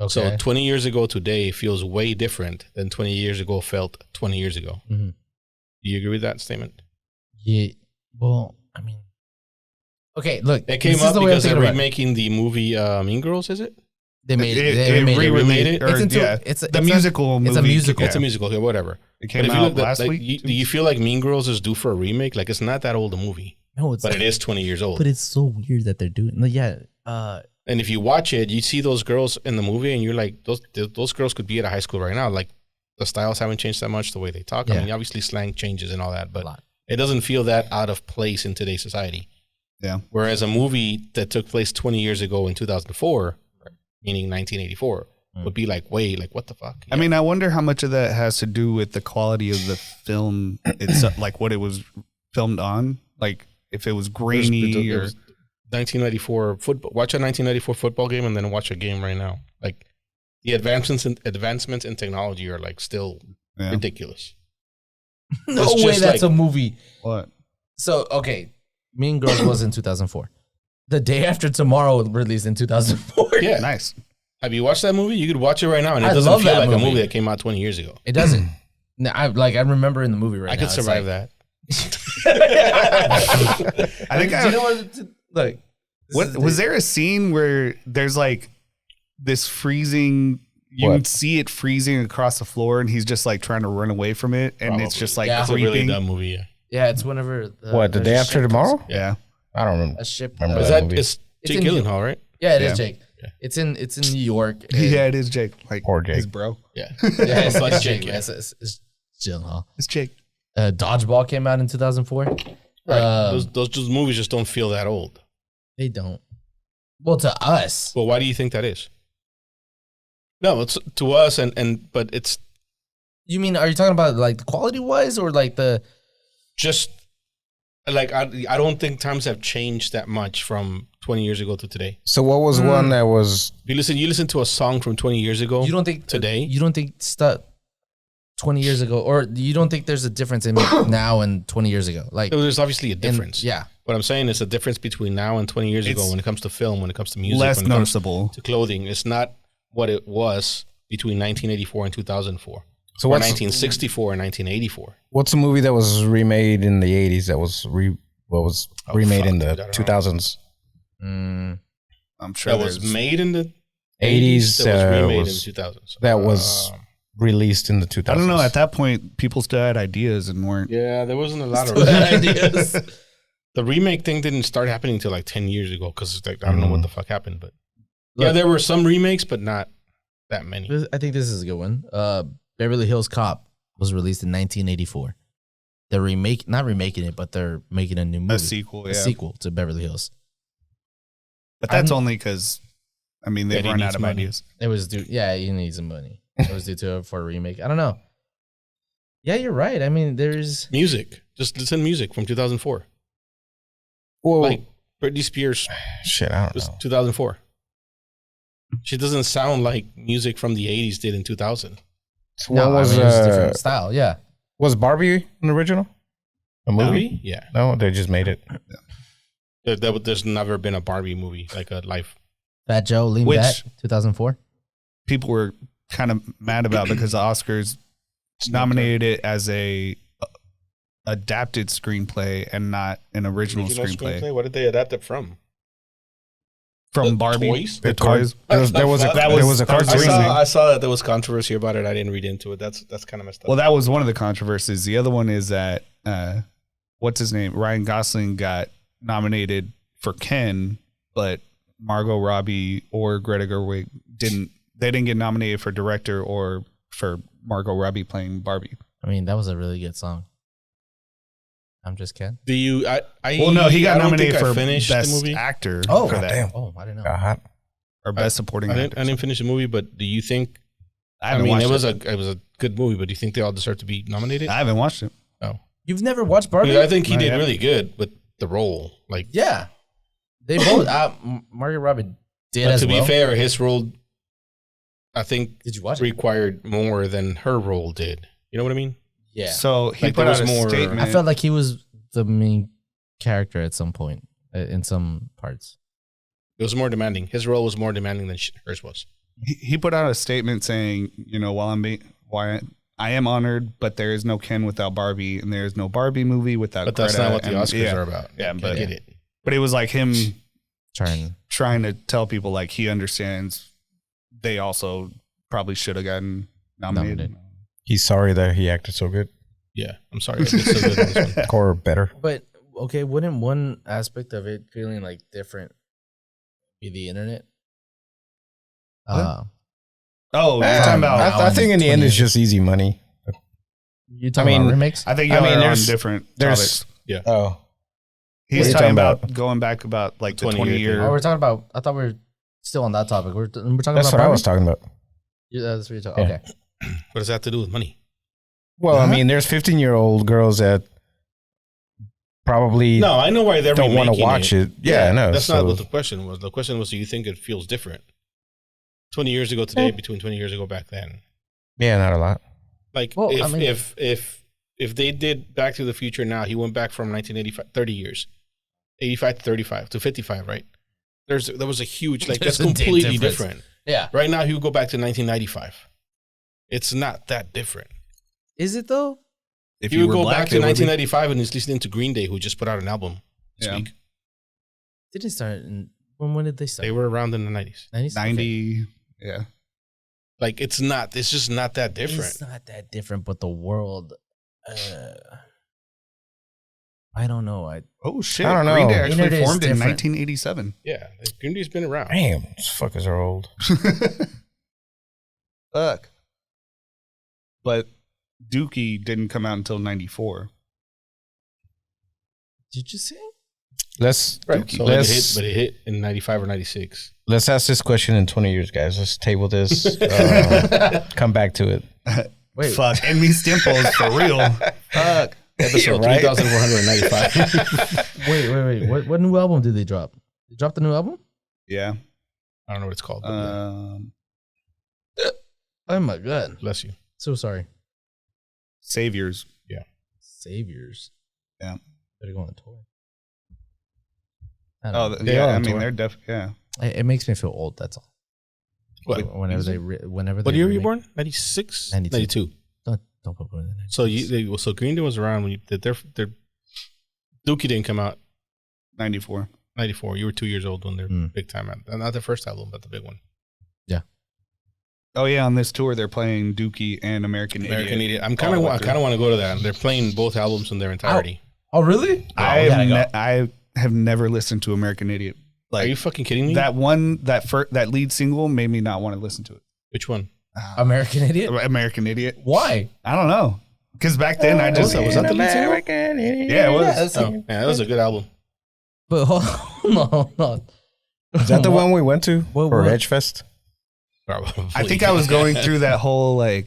Okay. So 20 years ago today feels way different than 20 years ago felt 20 years ago. Mm-hmm. Do you agree with that statement? Yeah. Well, I mean, okay, look. It came up because they're remaking the movie Mean Girls, is it? They made it. They remade it. It's the musical movie. It's a musical. It's a musical. Okay, whatever. It came out last week. Do you feel like Mean Girls is due for a remake? Like, it's not that old a movie. No, but it is 20 years old. But it's so weird that they're doing. Yeah. And if you watch it, you see those girls in the movie, and you're like, those girls could be at a high school right now. Like, the styles haven't changed that much. The way they talk. I mean, obviously slang changes and all that, but it doesn't feel that out of place in today's society. Yeah. Whereas a movie that took place 20 years ago in 2004, meaning 1984, would be like, what the fuck? Yeah. I mean, I wonder how much of that has to do with the quality of the film itself, like what it was filmed on, like if it was grainy or 1994 football. Watch a 1994 football game and then watch a game right now. Like the advancements in technology are like still ridiculous. No way, that's a movie. What? So okay, Mean Girls was in 2004. The Day After Tomorrow released in 2004. Yeah, nice. Have you watched that movie? You could watch it right now, and it doesn't feel like a movie that came out 20 years ago. It doesn't. No, I remember in the movie right now. I could survive that. I think you know what? Like, what was there a scene where there's like this freezing? You can see it freezing across the floor, and he's just like trying to run away from it, and it's just like It's a really dumb movie. Yeah, it's whenever. The Day After Tomorrow? Yeah, I don't remember. A ship. Remember Is that it's Jake Gyllenhaal, right? Yeah, it is Jake. Yeah. It's in New York. Yeah, it is Jake. Like Poor Jake. his bro. Yeah, it's like Jake. It's Gyllenhaal. It's Jake. Dodgeball came out in 2004. Right. Those movies just don't feel that old. They don't. Well, to us. Well, why do you think that is? No, it's to us, but it's. You mean, are you talking about like the quality wise or like the? Just like I don't think times have changed that much from 20 years ago to today. So what was one that was? You listen to a song from 20 years ago. You don't think today? You don't think stuff 20 years ago, or you don't think there's a difference in now and 20 years ago? Like, there's obviously a difference. Yeah. What I'm saying is a difference between now and 20 years ago when it comes to film, when it comes to music, less when it noticeable comes to clothing. It's not what it was between 1984 and 2004. So or what's 1964 and 1984. What's a movie that was remade in the 80s that was remade in the 2000s? I'm sure that was made in the 80s. That was remade in the 2000s. That was released in the 2000s. I don't know. At that point, people still had ideas and weren't. Yeah, there wasn't a lot of ideas. The remake thing didn't start happening until like 10 years ago because like, I don't know what the fuck happened. But yeah, there were some remakes, but not that many. I think this is a good one. Beverly Hills Cop was released in 1984. They're not remaking it, but they're making a new movie. A sequel, yeah. A sequel to Beverly Hills. But that's only because, I mean, they've run out of ideas. It was due. Yeah, you need some money. It was due for a remake. I don't know. Yeah, you're right. I mean, there's music. Just listen to music from 2004. Well, like Britney Spears. Shit, I don't know. 2004. She doesn't sound like music from the 80s did in 2000. So no, it was a different style. Yeah. Was Barbie an original? A movie? Yeah. No, they just made it. Yeah. There's never been a Barbie movie, like a live. Fat Joe, Lean Back, 2004. People were kind of mad about because the Oscars nominated it as a adapted screenplay and not an original screenplay. What did they adapt it from? From Barbie. Toys? The toys. There was a cartoon. I saw that there was controversy about it. I didn't read into it. That's kind of messed up. Well, that was one of the controversies. The other one is that what's his name? Ryan Gosling got nominated for Ken, but Margot Robbie or Greta Gerwig didn't get nominated for director or for Margot Robbie playing Barbie. I mean, that was a really good song. I'm just kidding. Do you? Well, no, he got nominated for best actor. Oh, for that. Damn. Oh, I didn't know. Or best supporting actor. I didn't finish the movie, but do you think? I mean, it was a good movie, but do you think they all deserve to be nominated? I haven't watched it. Oh, you've never watched Barbie? I think he did really good with the role. Like, yeah, they both. Margot Robbie did as well. To be fair, his role, I think, did you watch required more than her role did. You know what I mean? Yeah. So he put out a statement. I felt like he was the main character at some point in some parts. It was more demanding. His role was more demanding than hers was. He put out a statement saying, why I am honored, but there is no Ken without Barbie, and there is no Barbie movie without Greta. But that's not what the Oscars are about. Yeah, but get it. But it was like him trying to tell people like he understands they also probably should have gotten nominated. He's sorry that he acted so good. Yeah, I'm sorry. I did so good on this one. Or better. But okay, wouldn't one aspect of it feeling like different be the internet? You're talking about. I think in the end it's just easy money. You talking about remakes? I think there's different topics. Yeah. Oh, he's talking about going back about like the 20 year. Oh, we're talking about. I thought we were still on that topic. We're talking that's about. That's what I was talking about. Yeah, that's what you're talking. Okay. What does that have to do with money? Well, I mean, there's 15-year-old girls that probably I know why they don't want to watch it. Yeah, I know. That's not what the question was. The question was, do you think it feels different? 20 years ago today, between 20 years ago back then. Yeah, not a lot. Like, if they did Back to the Future now, he went back from 1985, 30 years, 85 to 35 to 55, right? There was a huge, that's completely different. Yeah. Right now, he would go back to 1995. It's not that different. Is it though? If you would go back to 1995 and he's listening to Green Day, who just put out an album this week. Did it start? When did they start? They were around in the 90s. 90, yeah. Like, it's just not that different. It's not that different, but the world, I don't know. Oh, shit. I don't know. Green Day actually formed in different. 1987. Yeah, Green Day's been around. Damn, these fuckers are old. Fuck. But Dookie didn't come out until 94. Did you say? But it hit in 95 or 96. Let's ask this question in 20 years, guys. Let's table this. Come back to it. Wait. Fuck. And me Stimples for real. Fuck. Episode 3495. Wait. What new album did they drop? They dropped the new album? Yeah. I don't know what it's called. Oh my God. Bless you. So sorry. Saviors. Yeah. Saviors. Yeah. Better go on the tour. I mean, they're definitely, It makes me feel old. That's all. What? Whenever What year were you born? 96? 92. Don't put it in there. So Green Day was around when their Dookie didn't come out. 94. 94. You were 2 years old when their big time out. Not the first album, but the big one. Yeah. Oh yeah, on this tour they're playing Dookie and American Idiot. I kind of want to go to that. They're playing both albums in their entirety. Oh really? I have never listened to American Idiot. Are you fucking kidding me? That lead single made me not want to listen to it. Which one? American Idiot? American Idiot. Why? I don't know. Because back then I just was that the lead single? Yeah, it was. That was a good album. But hold on. Is that the one we went to for Edgefest? Probably. I think I was going through that whole I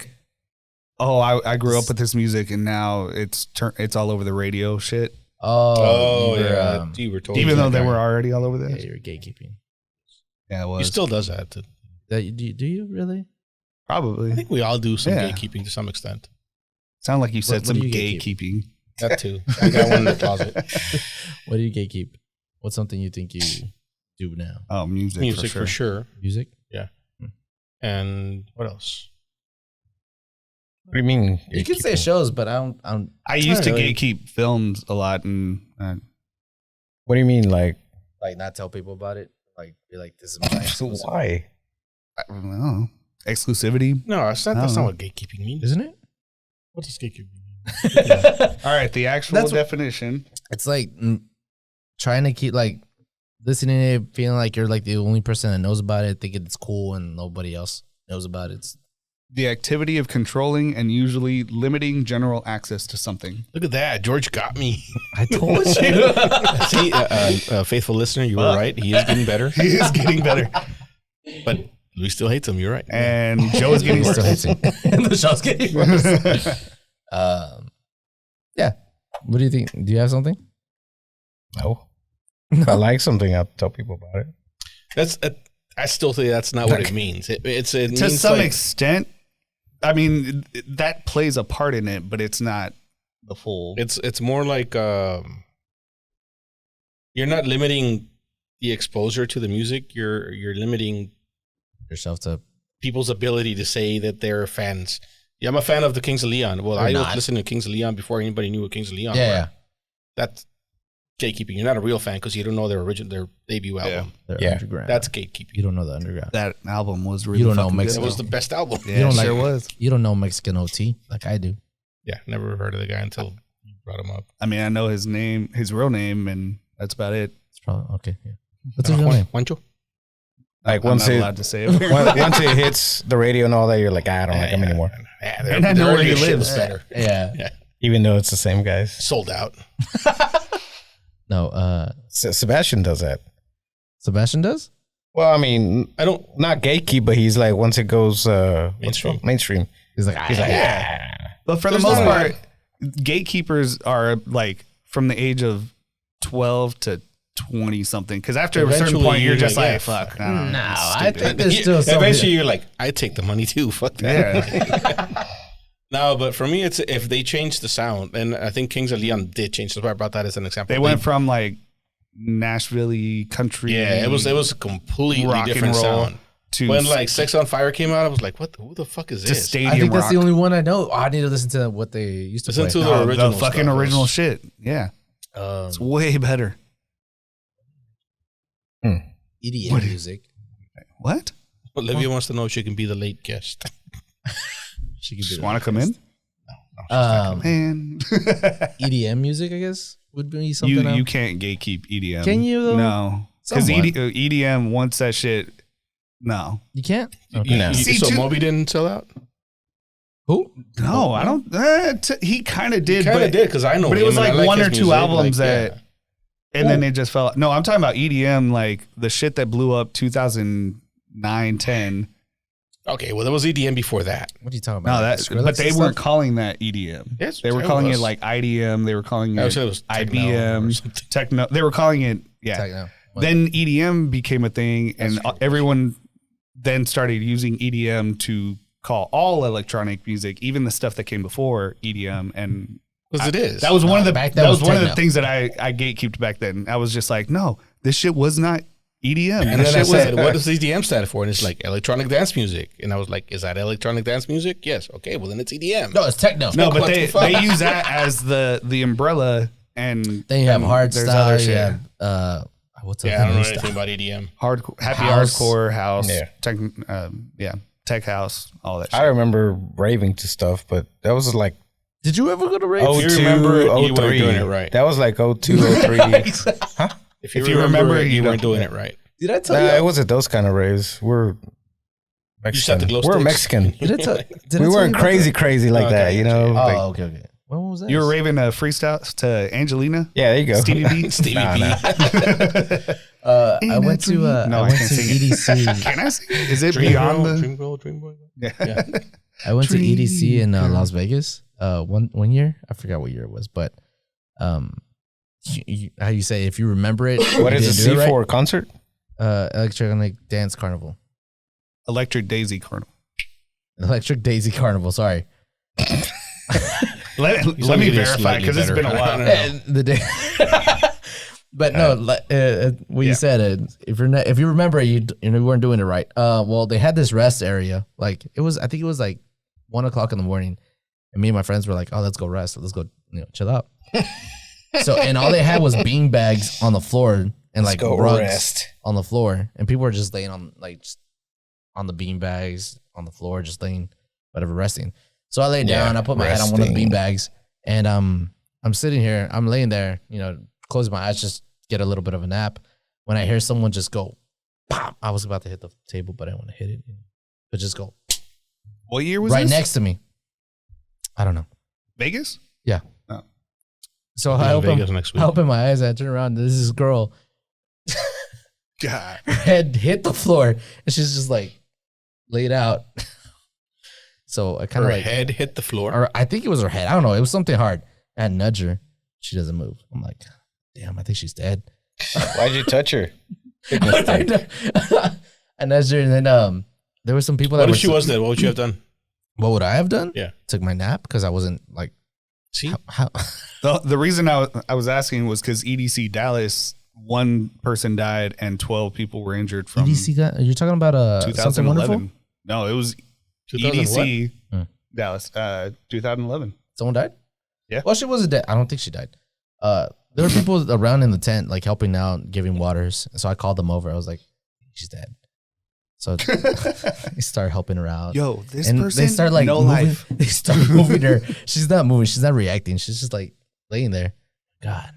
grew up with this music and now it's all over the radio shit. You were told. Even though they were already all over there. Yeah, you were gatekeeping. Yeah, it was. He still does that. Do you really? Probably. I think we all do some gatekeeping to some extent. Sound like you said What some do you gatekeeping. That too. I got one in the closet. What do you gatekeep? What's something you think you do now? Oh, music for sure. Music? Yeah. And what else? What do you mean? You can say shows, but I used to gatekeep films a lot, and what do you mean, like not tell people about it? Like be like, this is my exclusive. Why? I don't know. Exclusivity? No, that's not what gatekeeping means. Isn't it? What does gatekeeping mean? All right, the actual definition. It's like trying to keep like listening to it, feeling like you're like the only person that knows about it, thinking it's cool and nobody else knows about it. It's the activity of controlling and usually limiting general access to something. Look at that. George got me. I told you. See, faithful listener, you were right. He is getting better. He is getting better. But we still hate him. You're right. And Joe is getting worse. Still hates him. And the show's getting worse. Yeah. What do you think? Do you have something? No. If I like something, I'll tell people about it. I still think that's not what it means. It to some extent. I mean, that plays a part in it, but it's not the full. It's more like you're not limiting the exposure to the music. You're limiting yourself to people's ability to say that they're fans. Yeah, I'm a fan of the Kings of Leon. Well, I was listening to Kings of Leon before anybody knew what Kings of Leon were. Yeah. That's gatekeeping. You're not a real fan because you don't know their debut album. Yeah. Underground. That's gatekeeping. You don't know the underground. That album was really You don't know fucking Mexico. good. It was the best album. Yeah, you don't sure like, was. You don't know Mexican OT like I do. Yeah, never heard of the guy until you brought him up. I mean, I know his name, his real name, and that's about it. It's probably okay. Yeah. What's his real name? Juancho? Like once I'm not allowed to say it. Once it hits the radio and all that, you're like, I don't like him anymore. Yeah, and I know where he lives. Better. Yeah. Even though it's the same guys. Sold out. No, Sebastian does that. Sebastian does? Well, I mean, not gatekeep, but he's like, once it goes mainstream. He's like, But for the most part, gatekeepers are like from the age of 12 to 20 something. Because after a certain point, you're just like, fuck. No, I think there's still something. Eventually, you're like, I take the money too. Fuck that. Yeah. No, but for me, it's if they change the sound, and I think Kings of Leon did change. So I brought that as an example. They went from like Nashville country. Yeah, it was a completely different sound. When like Sex on Fire came out, I was like, "What? Who the fuck is this?" I think that's the only one I know. I need to listen to what they used to play. Listen to the original, the fucking original shit. Yeah, it's way better. EDM music. What? Olivia wants to know if she can be the late guest. She could just want to come in. No, man. EDM music, I guess, would be something. You can't gatekeep EDM. Can you? Though? No, because EDM wants that shit. No, you can't. Okay. No. So Moby didn't sell out. Who? No, I don't. He kind of did. Kind of did because I know. But it was like one or two albums that. And then it just fell out. No, I'm talking about EDM, like the shit that blew up 2009, 10. Okay, well, there was EDM before that. What are you talking about? No, but they weren't calling that EDM. Yes, they were calling it like IDM. They were calling it IBM, techno. They were calling it, Techno. Then EDM became a thing, and everyone then started using EDM to call all electronic music, even the stuff that came before EDM, and because it is. That was one of the back then was one of the techno. things that I gatekeeped back then. I was just like, no, this shit was not EDM. And then I said, what does EDM stand for? And it's like electronic dance music. And I was like, is that electronic dance music? Yes. Okay, well then it's EDM. No, it's techno. No, but they use that as the umbrella, and Then you have hard there's style. other You shit. have what's Yeah, I don't know new anything style? about EDM. Happy House. hardcore house, Yeah. tech house, all that shit. I remember raving to stuff, but that was like Did you ever go to rave? 02, you remember, you weren't 03. doing it right. That was like 02, 03. Huh? If you remember, it, you you weren't don't- doing it right. Did I tell Nah, it you? wasn't those kind of raves. We're You just had the Mexican. glow We're sticks. Mexican. Did I tell? Did I We tell you weren't about crazy like Okay, that, you know? that? Like, Oh, okay. When was that? You were raving a freestyle to Angelina, yeah, there you go. Stevie B. Stevie Nah, B. nah. I went to No, I I went can't to sing it. EDC. Can I sing? Is it Dream beyond Girl, the? Dream Girl, Dream Boy. Yeah. I went to Dream EDC in girl. Las Vegas. One year. I forgot what year it was, but how you say if you remember it? What you is a didn't do it C4 right? concert? Electronic Dance Carnival. Electric Daisy Carnival. Electric Daisy Carnival. Sorry. Let me making it verify slightly because it's been a better. while. And the day. But no, what you said, if you remember, you weren't doing it right. Well, they had this rest area. Like I think it was like 1 o'clock in the morning, and me and my friends were like, "Oh, let's go rest. Let's go, chill out." So, and all they had was bean bags on the floor and like go rugs rest. on the floor, and people were just laying on just on the bean bags on the floor, just laying, whatever, resting. So I lay down. I put my head on one of the bean bags, and I'm sitting here. I'm laying there, close my eyes, just get a little bit of a nap. When I hear someone just go, pop! I was about to hit the table, but I didn't want to hit it. But just go What year was right this? next to me. I don't know. Vegas? Yeah. Oh. So Be I in Vegas open, next week. I open my eyes. I turn around. There's this girl. God. Her head hit the floor, and she's just like laid out. So I kind Her of like, head hit the floor. or I think it was her head. I don't know. It was something hard. I nudge her. She doesn't move. I'm like, damn, I think she's dead. Why'd you touch her? I nudged her, and then there were some people that What were if she was dead? What would you have done? What would I have done? Yeah. Took my nap because I wasn't like See? how The reason I was asking was because EDC Dallas, one person died and 12 people were injured from EDC got. You're talking about something wonderful? 2011. No, it was 2000 EDC Hmm. Dallas, 2011. Someone died? Yeah. Well, she wasn't dead. I don't think she died. There were people around in the tent, like helping out, giving waters. So I called them over. I was like, she's dead. So they start helping her out. Yo, this and person, they start like no moving, life. They start moving her. She's not moving. She's not reacting. She's just like laying there. God,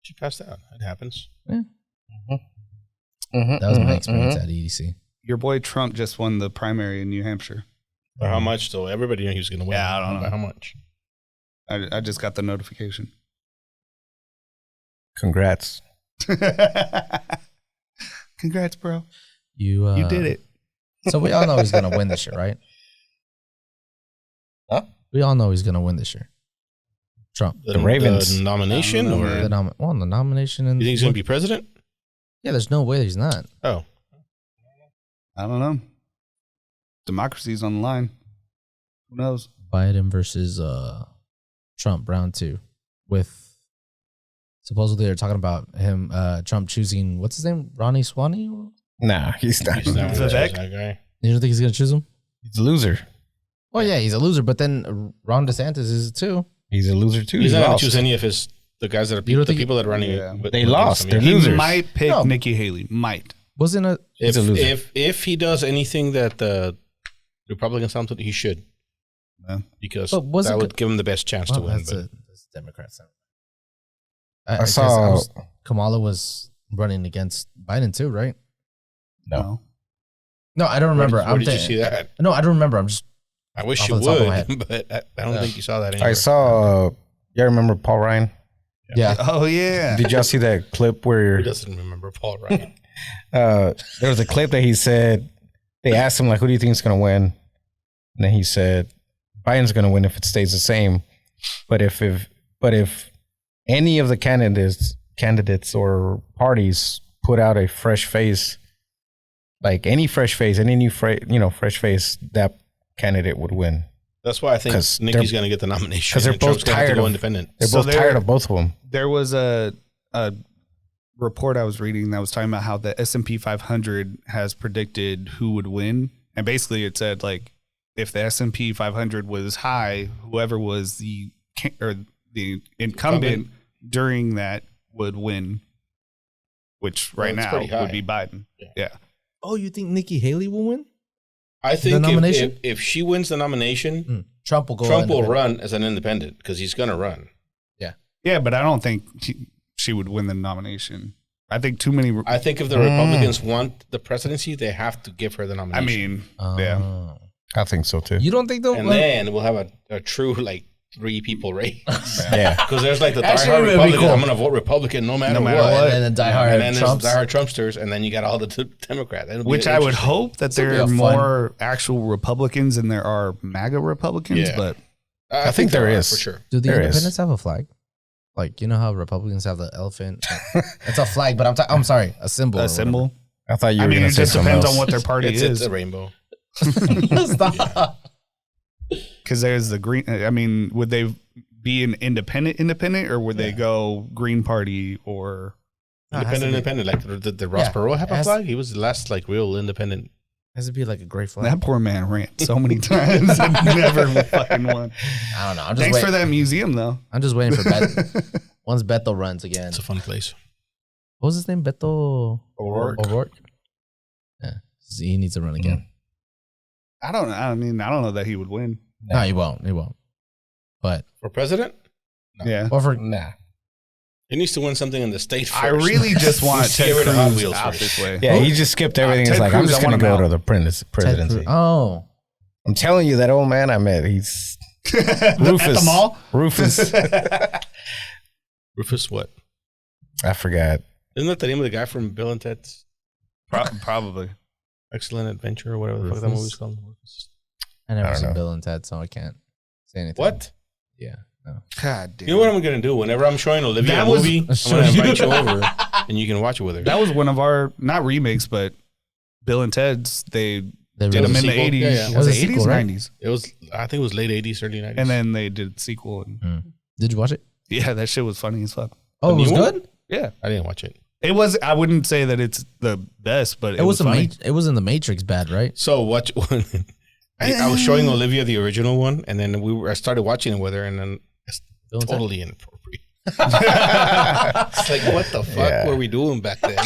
She passed out. It happens. that was my experience at EDC. Your boy Trump just won the primary in New Hampshire. By how much, though? Everybody knew he was going to win. Yeah, I don't know. By how much? I just got the notification. Congrats. Congrats, bro. You You did it. So we all know he's gonna win this year, right? Huh? We all know he's gonna win this year. Trump. The Ravens. The nomination? I don't know, Or man. The nomination and you think he's going to be president? yeah, there's no way he's not. Oh. I don't know. Democracy's on the line. Who knows? Biden versus Trump, round 2, with supposedly they're talking about him, Trump choosing what's his name, Ronnie Swanee. Nah, he's not. He's not Vivek? that guy. You don't think he's gonna choose him? He's a loser. Oh yeah, he's a loser. But then Ron DeSantis is too. He's a loser too. He's He not going lost. to choose any of the guys that are You don't the think people that are running. Yeah. They lost. They're He losers. might pick No. Nikki Haley. Might. Wasn't a He's a loser. If he does anything that the Republicans tell him to, he should. Yeah. Because But was that it would give him the best chance to well, win. that's But Democrats. I saw. Kamala was running against Biden too, right? No. No, I don't remember. Where did you see that? No, I don't remember. I'm just I wish Off you the top of my would, but I don't Yeah. think you saw that anywhere. I saw. You remember Paul Ryan? yeah. Oh yeah. Did y'all see that clip Who where doesn't remember Paul Ryan? there was a clip that he said they asked him like, "Who do you think is going to win?" And then he said, "Biden's going to win if it stays the same, but if any of the candidates or parties put out a fresh face, like any fresh face, any new fresh face, that candidate would win. That's why I think Nikki's going to get the nomination. Because they're both tired of independent. They're both tired of both of them. There was a report I was reading that was talking about how the S&P 500 has predicted who would win, and basically it said like if the S&P 500 was high, whoever was the incumbent during that would win, which right now would be Biden. Yeah. Oh, you think Nikki Haley will win? I think if she wins the nomination, Trump will run as an independent because he's going to run. Yeah. Yeah, but I don't think she would win the nomination. I think too many. I think if the Republicans want the presidency, they have to give her the nomination. I mean, yeah. I think so too. You don't think they'll? And then we'll have a true like 3 people race. Yeah. Because there's like the diehard Republican. Cool. I'm going to vote Republican no matter what. And then diehard Trumps. Diehard Trumpsters, and then you got all the Democrats. Which I would hope that there are more actual Republicans than there are MAGA Republicans, but I think there is. For sure. Do the independents have a flag? Like, you know how Republicans have the elephant? It's a flag, but I'm sorry, a symbol. A symbol? I thought you were going to say something else. It just depends on what their party is. It's a rainbow. Stop. Because there's the green. I mean, would they be an independent, or would they go Green Party or independent? Like the Ross Perot have a flag. He was the last like real independent. Has to be like a great flag. That poor man ran so many times and never fucking won. I don't know. Thanks for that museum, though. I'm just waiting for Beto. Once Beto runs again. It's a fun place. What was his name? Beto O'Rourke. Yeah, he needs to run again. I don't know that he would win. No, he won't. He won't. But for president? No. Yeah. Or for He needs to win something in the state first. I really just want Ted Cruz out this way. Yeah, he just skipped everything. He's like, I'm just going to go to the presidency. Oh. I'm telling you, that old man I met, he's Rufus. At the mall? Rufus. Rufus what? I forgot. Isn't that the name of the guy from Bill and Ted's? Probably. Excellent Adventure or whatever the fuck that movie's called. I never seen Bill and Ted, so I can't say anything. What? Yeah. No. God damn. You know what I'm going to do? Whenever I'm showing Olivia a movie, I'm going to invite you over and you can watch it with her. That was one of our, not remakes, but Bill and Ted's. They did them in the 80s. Yeah. Was it 80s or 90s? It was, I think it was late 80s, early 90s. And then they did a sequel. Did you watch it? Yeah, that shit was funny as fuck. Oh, it was good? Yeah. I didn't watch it. It was, I wouldn't say that it's the best, but it was funny. It was in the Matrix bad, right? So what? I was showing Olivia the original one, and then I started watching it with her, and then it's totally inappropriate. It's like, what the fuck were we doing back then?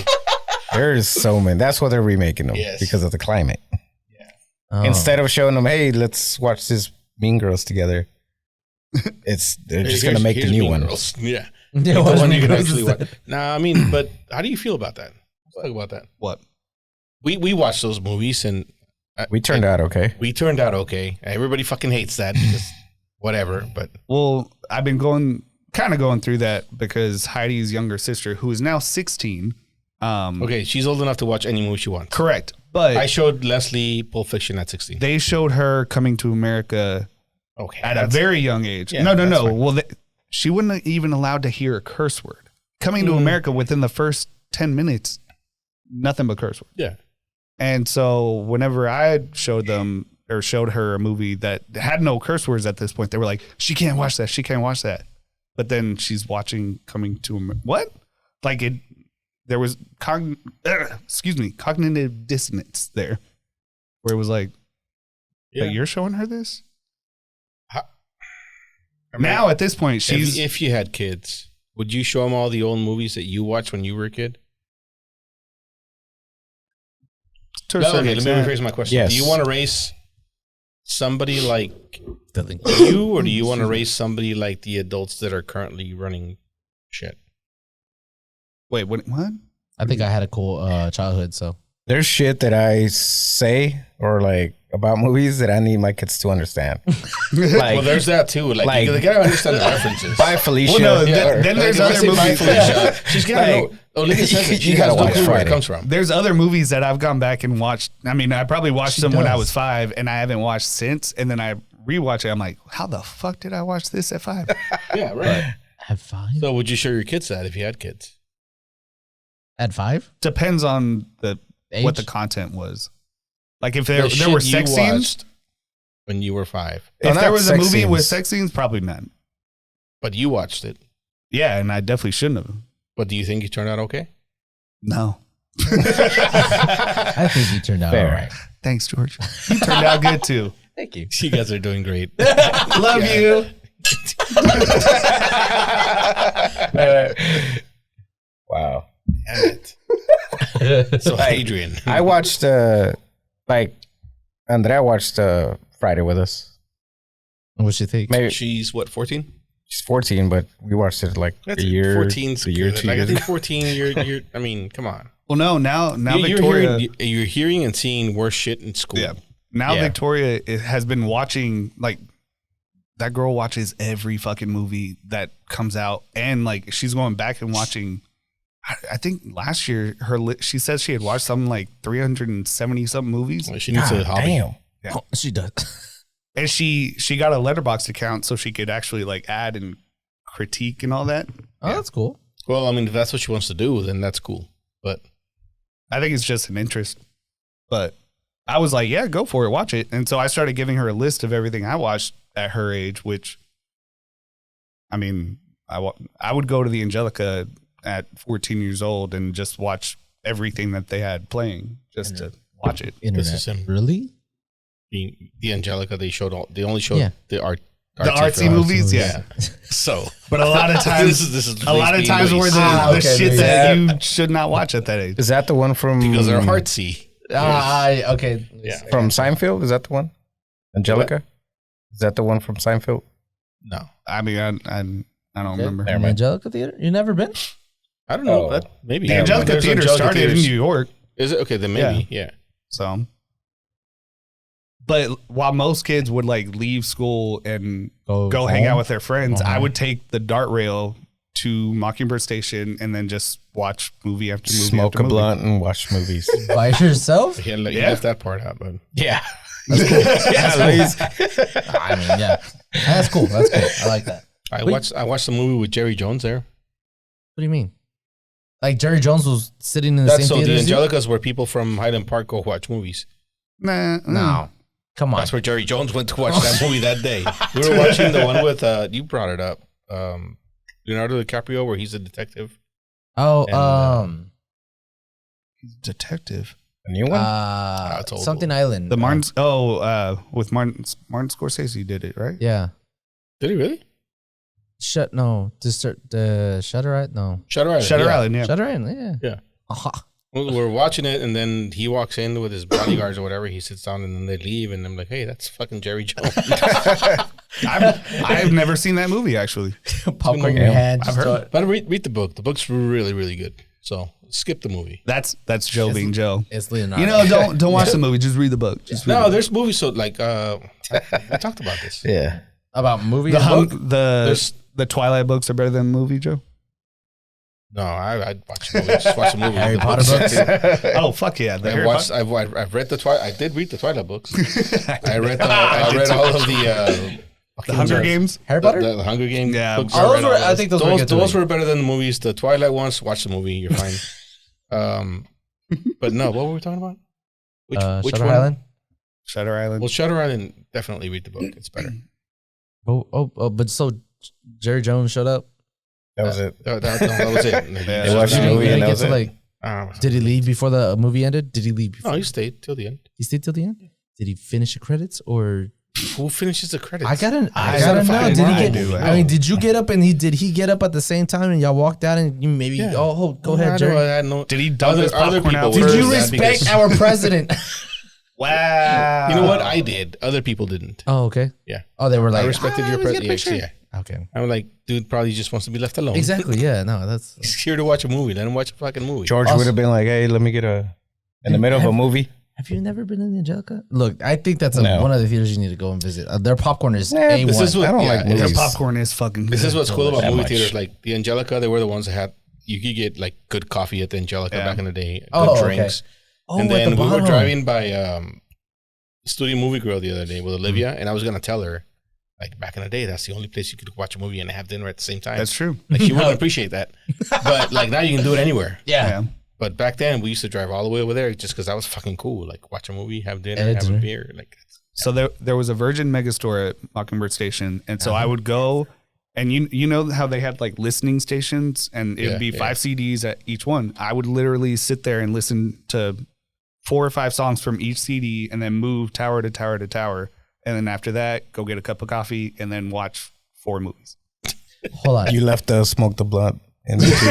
There's so many. That's why they're remaking them because of the climate. Yeah. Oh. Instead of showing them, hey, let's watch this Mean Girls together. They're just gonna make the new one. Yeah. Yeah, the one you can actually watch. Nah, I mean, but how do you feel about that? Let's talk about that. What? We watched those movies and we turned out okay. We turned out okay. Everybody fucking hates that because whatever. But I've been going through that because Heidi's younger sister, who is now 16. Okay, she's old enough to watch any movie she wants. Correct, but I showed Leslie Pulp Fiction at 16. They showed her Coming to America. Okay, at a very young age. Yeah, no. Fine. Well, she wouldn't even allowed to hear a curse word. Coming to America within the first 10 minutes, nothing but curse words. Yeah. And so whenever I showed them or showed her a movie that had no curse words at this point, they were like, she can't watch that. She can't watch that. But then she's watching Coming to America. What? Like there was cognitive dissonance there where it was like, you're showing her this? Now at this point, if you had kids, would you show them all the old movies that you watched when you were a kid? Let me rephrase my question. Yes. Do you want to raise somebody like you, or do you want to raise somebody like the adults that are currently running shit? Wait, what? I think I had a cool childhood, so there's shit that I say or like about movies that I need my kids to understand. Well, there's that too. Like they gotta understand the references. Bye, Felicia. Well, no, then there's other movies. Felicia. She's gotta know. Olivia says it. She has no clue where it comes from. There's other movies that I've gone back and watched. I mean, I probably watched them when I was 5, and I haven't watched since. And then I rewatch it. I'm like, how the fuck did I watch this at 5? Yeah, right. At 5? So would you show your kids that if you had kids? At 5? Depends on what the content was. Like if there were sex scenes, when you were 5. If there was a movie with sex scenes, probably none. But you watched it. Yeah, and I definitely shouldn't have. But do you think you turned out okay? No. I think you turned out all right. Thanks, George. You turned out good too. Thank you. You guys are doing great. Love you. Wow. Damn it. So, Adrian. I watched, Andrea watched Friday with us. What'd you think? Maybe She's what, 14? she's 14, but we watched it like a year. 14's a year, good. 2 Like, years. I think 14, you're, I mean, come on. Well, no, now You're Victoria. you're hearing and seeing worse shit in school. Yeah. Now Yeah. Victoria has been watching, like, that girl watches every fucking movie that comes out. And, like, she's going back and watching, I think last year, she says she had watched something like 370 something movies. Well, she needs a hobby. Damn. Yeah. Oh, she does. And she got a Letterboxd account so she could actually, like, add and critique and all that. Oh, that's cool. Well, I mean, if that's what she wants to do, then that's cool. But I think it's just an interest. But I was like, yeah, go for it. Watch it. And so I started giving her a list of everything I watched at her age, which, I mean, I would go to the Angelica at 14 years old and just watch everything that they had playing just to watch it. Internet. This is him. Really? The Angelica, they only showed the artsy films. movies, yeah. So, But a lot of times, this is a lot of times where the shit that you should not watch at that age. Is that the one from... because they're artsy. Okay. Yeah. From Seinfeld? Is that the one? Angelica? What? Is that the one from Seinfeld? No, I mean, I don't remember. Never mind. Angelica Theater? You never been? I don't know. Oh. That maybe The Angelica There's Theater Angelica started in Theaters. New York. Is it okay? Then maybe, yeah. So, but while most kids would like leave school and go hang out with their friends, I would take the dart rail to Mockingbird Station and then just watch movie after movie. Smoke after a movie. blunt and watch movies. By yourself? He Yeah. left that part out, but Yeah. That's cool. At least. I mean, yeah. That's cool. That's cool. I like that. I Wait. watched the movie with Jerry Jones there. What do you mean? Like Jerry Jones was sitting in the That's same so theater the as you? Angelicas were people from Highland Park go watch movies. Nah, No. Come on. That's where Jerry Jones went to watch that movie that day. We were watching the one with you brought it up, Leonardo DiCaprio, where he's a detective. Oh, And, detective. A new one? it's old. something Island. The Martin's. With Martin Scorsese did it, right? Yeah. Did he really? The Shutter Island. No. Shutter Island. Shutter yeah. Island, yeah. Shutter Island. Yeah. Yeah. Aha. We're watching it, and then he walks in with his bodyguards or whatever. He sits down, and then they leave, and I'm like, "Hey, that's fucking Jerry Jones." I've never seen that movie actually. Popcorn in your hand. I've heard. But read the book. The book's really, really good. So skip the movie. That's Joe being Joe. It's Leonardo. You know, don't watch the movie. Just read the book. Just read No, the book. there's movies. So like, we talked about this. Yeah. About movie the and book? the Twilight books are better than the movie, Joe. No, I'd watch the movie. Just watch the movie. Harry The Potter books? Oh fuck yeah! I've read the Twilight. I did read the Twilight books. I read all of The Hunger Games. Harry Potter? the Hunger Games. Yeah. books. Oh, I read all I think those were good to Those read. were better than the movies. The Twilight ones. Watch the movie. You're fine. But no, what were we talking about? Which Shutter one? Island? Shutter Island. Well, Shutter Island. Definitely read the book. It's better. But so Jerry Jones showed up? That was it. That was it. Yeah. They watched the movie Did he and that get was to it. like, did he leave before the movie ended? Did he leave before? No, he stayed till the end. He stayed till the end? Did he finish the credits or? Who finishes the credits? I gotta gotta know. find Did mine, he get? dude. I mean, did you get up and did he get up at the same time and y'all walked out and you maybe? Yeah. Oh, go ahead, Jerry. Did he dump his popcorn out? Did first? you that respect because- our president? Wow. You know what? I did. Other people didn't. Oh, okay. Yeah. Oh, they were like, I respected your let's get a president. picture. Yeah. Okay. I'm like, dude, probably just wants to be left alone. Exactly. Yeah. No, that's. He's here to watch a movie. Let him watch a fucking movie. George Also- would have been like, hey, let me get in the middle of a movie. Have you never been in the Angelica? Look, I think that's No. one of the theaters you need to go and visit. Their popcorn is Yeah, A1. This is what I don't yeah, like Their movies. popcorn is fucking good. This is what's cool about That movie much. theaters. Like the Angelica, they were the ones that had you could get like good coffee at the Angelica Yeah. back in the day, good Oh, okay. drinks. Oh, And at then the we were bottom. driving by Studio Movie Grill the other day with Olivia, and I was gonna tell her, like back in the day, that's the only place you could watch a movie and have dinner at the same time. That's true. Like she wouldn't appreciate that, but like now you can do it anywhere. Yeah. But back then we used to drive all the way over there just because that was fucking cool. Like watch a movie, have dinner, And have dinner. a beer. Like So there was a Virgin Megastore at Mockingbird Station, and so I would go, and you know how they had like listening stations, and it'd be 5 CDs at each one. I would literally sit there and listen to 4 or 5 songs from each CD, and then move tower to tower to tower, and then after that, go get a cup of coffee, and then watch 4 movies. Hold on. You left Smoke the Blunt. And He keeps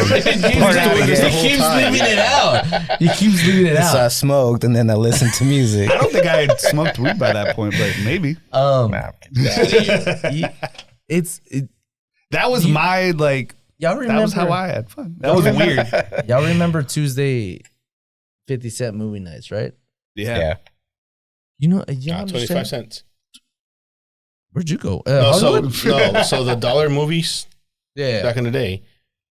leaving it out. He keeps leaving it out. So I smoked and then I listened to music. I don't think I had smoked weed by that point, but maybe. Nah, That was my like. Y'all remember? That was how I had fun. That was weird. Y'all remember Tuesday 50 Cent movie nights, right? Yeah. You know, y'all 25 cents. Where'd you go? So the dollar movies. Yeah. Back in the day,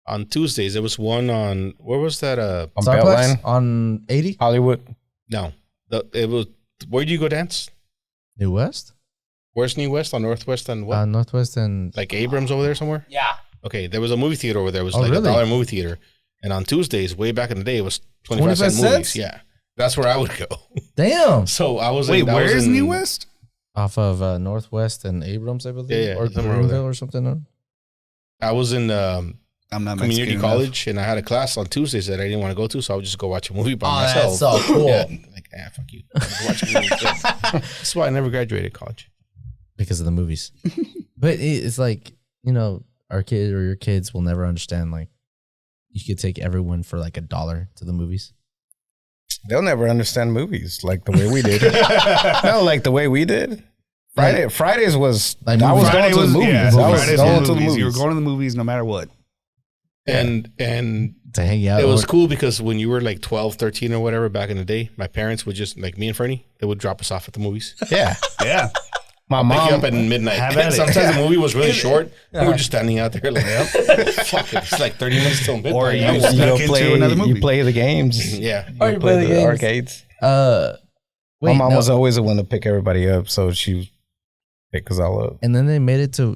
on Tuesdays there was one on where was that? On Beltline? On 80? Hollywood? No, it was. Where do you go dance? New West? Where's New West? On Northwest and what? Northwest and Like Abrams over there somewhere? Yeah. Okay, there was a movie theater over there. It was really? a dollar movie theater, and on Tuesdays, way back in the day, it was 25 cent movies. Yeah, that's where I would go. Damn. So I was. Wait, where is New West? Off of Northwest and Abrams, I believe. Yeah, or Greenville or something. I was in I'm not community Mexican college, and I had a class on Tuesdays that I didn't want to go to, so I would just go watch a movie by myself. That's so cool. Yeah, like, fuck you. Watch a movie. That's why I never graduated college. Because of the movies. But it's like, you know, our kid or your kids will never understand, like, you could take everyone for like $1 to the movies. They'll never understand movies like the way we did. No, like the way we did. Fridays was like I was going to the movies. Yeah, I was going to the movies. You were going to the movies no matter what. And to hang out. It was cool because when you were like 12, 13 or whatever back in the day, my parents would just, like me and Fernie, they would drop us off at the movies. Yeah. Yeah. My Pick you mom up at midnight. Have at it. Sometimes the movie was really short. We were just standing out there like, fuck it. It's like 30 minutes till midnight. Or you you into another movie. play the games. Yeah. Or you play the games. arcades. Wait, My mom was always the one to pick everybody up, so she would pick us all up. And then they made it to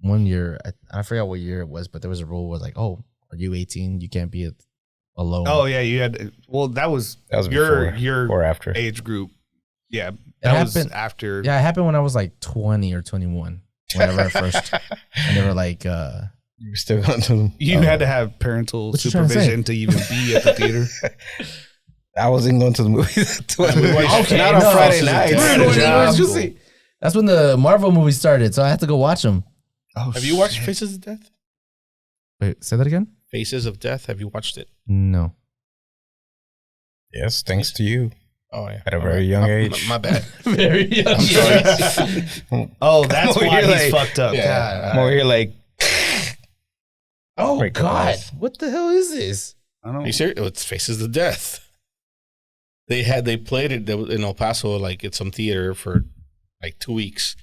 one year. I forgot what year it was, but there was a rule was like, oh, are you 18? You can't be alone. Oh yeah, you had. Well, that was your or after age group. Yeah, that was after. Yeah, it happened when I was like 20 or 21. Whenever I first, and they were like, you were still going to. You had to have parental supervision to even be at the theater. I wasn't going to the movies. Okay, not on Friday nights. That's when the Marvel movies started, so I had to go watch them. Oh, have you watched Faces of Death? Wait, say that again? Faces of Death. Have you watched it? No. Yes, thanks to you. Oh yeah, at a very young age. My bad. Very young. I'm sorry. Oh, that's why he's fucked up. Yeah. I'm over here like, oh God, what the hell is this? I don't know. Are you serious? It's Faces of Death. They played it in El Paso, like at some theater for like 2 weeks,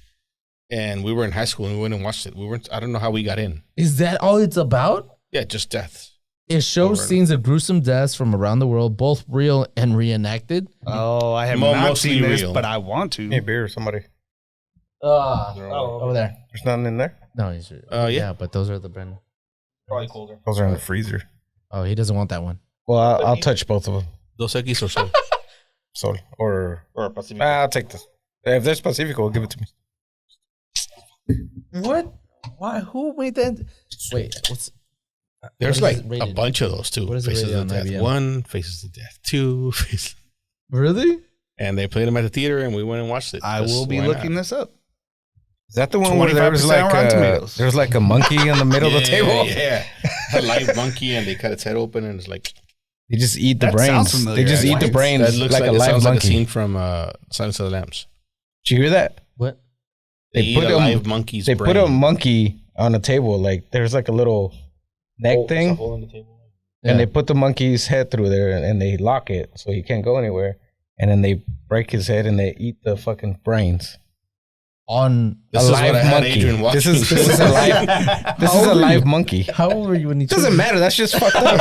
and we were in high school and we went and watched it. I don't know how we got in. Is that all it's about? Yeah, just death. It shows scenes of gruesome deaths from around the world, both real and reenacted. Oh, I have not seen this, but I want to. Hey, beer, somebody. Over there. There's nothing in there? No, yeah, but those are the brand. Probably colder. Those are in the freezer. Oh, he doesn't want that one. Well, I'll touch both of them. Dos X or Sol. Sol. Or Pacifico. I'll take this. If there's Pacifico, give it to me. What? Why? Who made that? Wait, what's... There's like a bunch of those too. What is Faces of Death IBM? 1, Faces of Death 2. Really? And they played them at the theater and we went and watched it. I will be looking this up. Is that the one where there was like a monkey in the middle of the table? Yeah. A live monkey and they cut its head open and it's like... They just eat the brains. They just eat the brains that looks like a it live sounds monkey. like a scene from Silence of the Lambs. Did you hear that? What? They eat a live monkey's brain. They put a monkey on a table. Like there's like a little neck thing. And they put the monkey's head through there and they lock it so he can't go anywhere. And then they break his head and they eat the fucking brains. On a live monkey. This is a live. This is a live monkey. How old were you when you? Doesn't matter. That's just fucked up.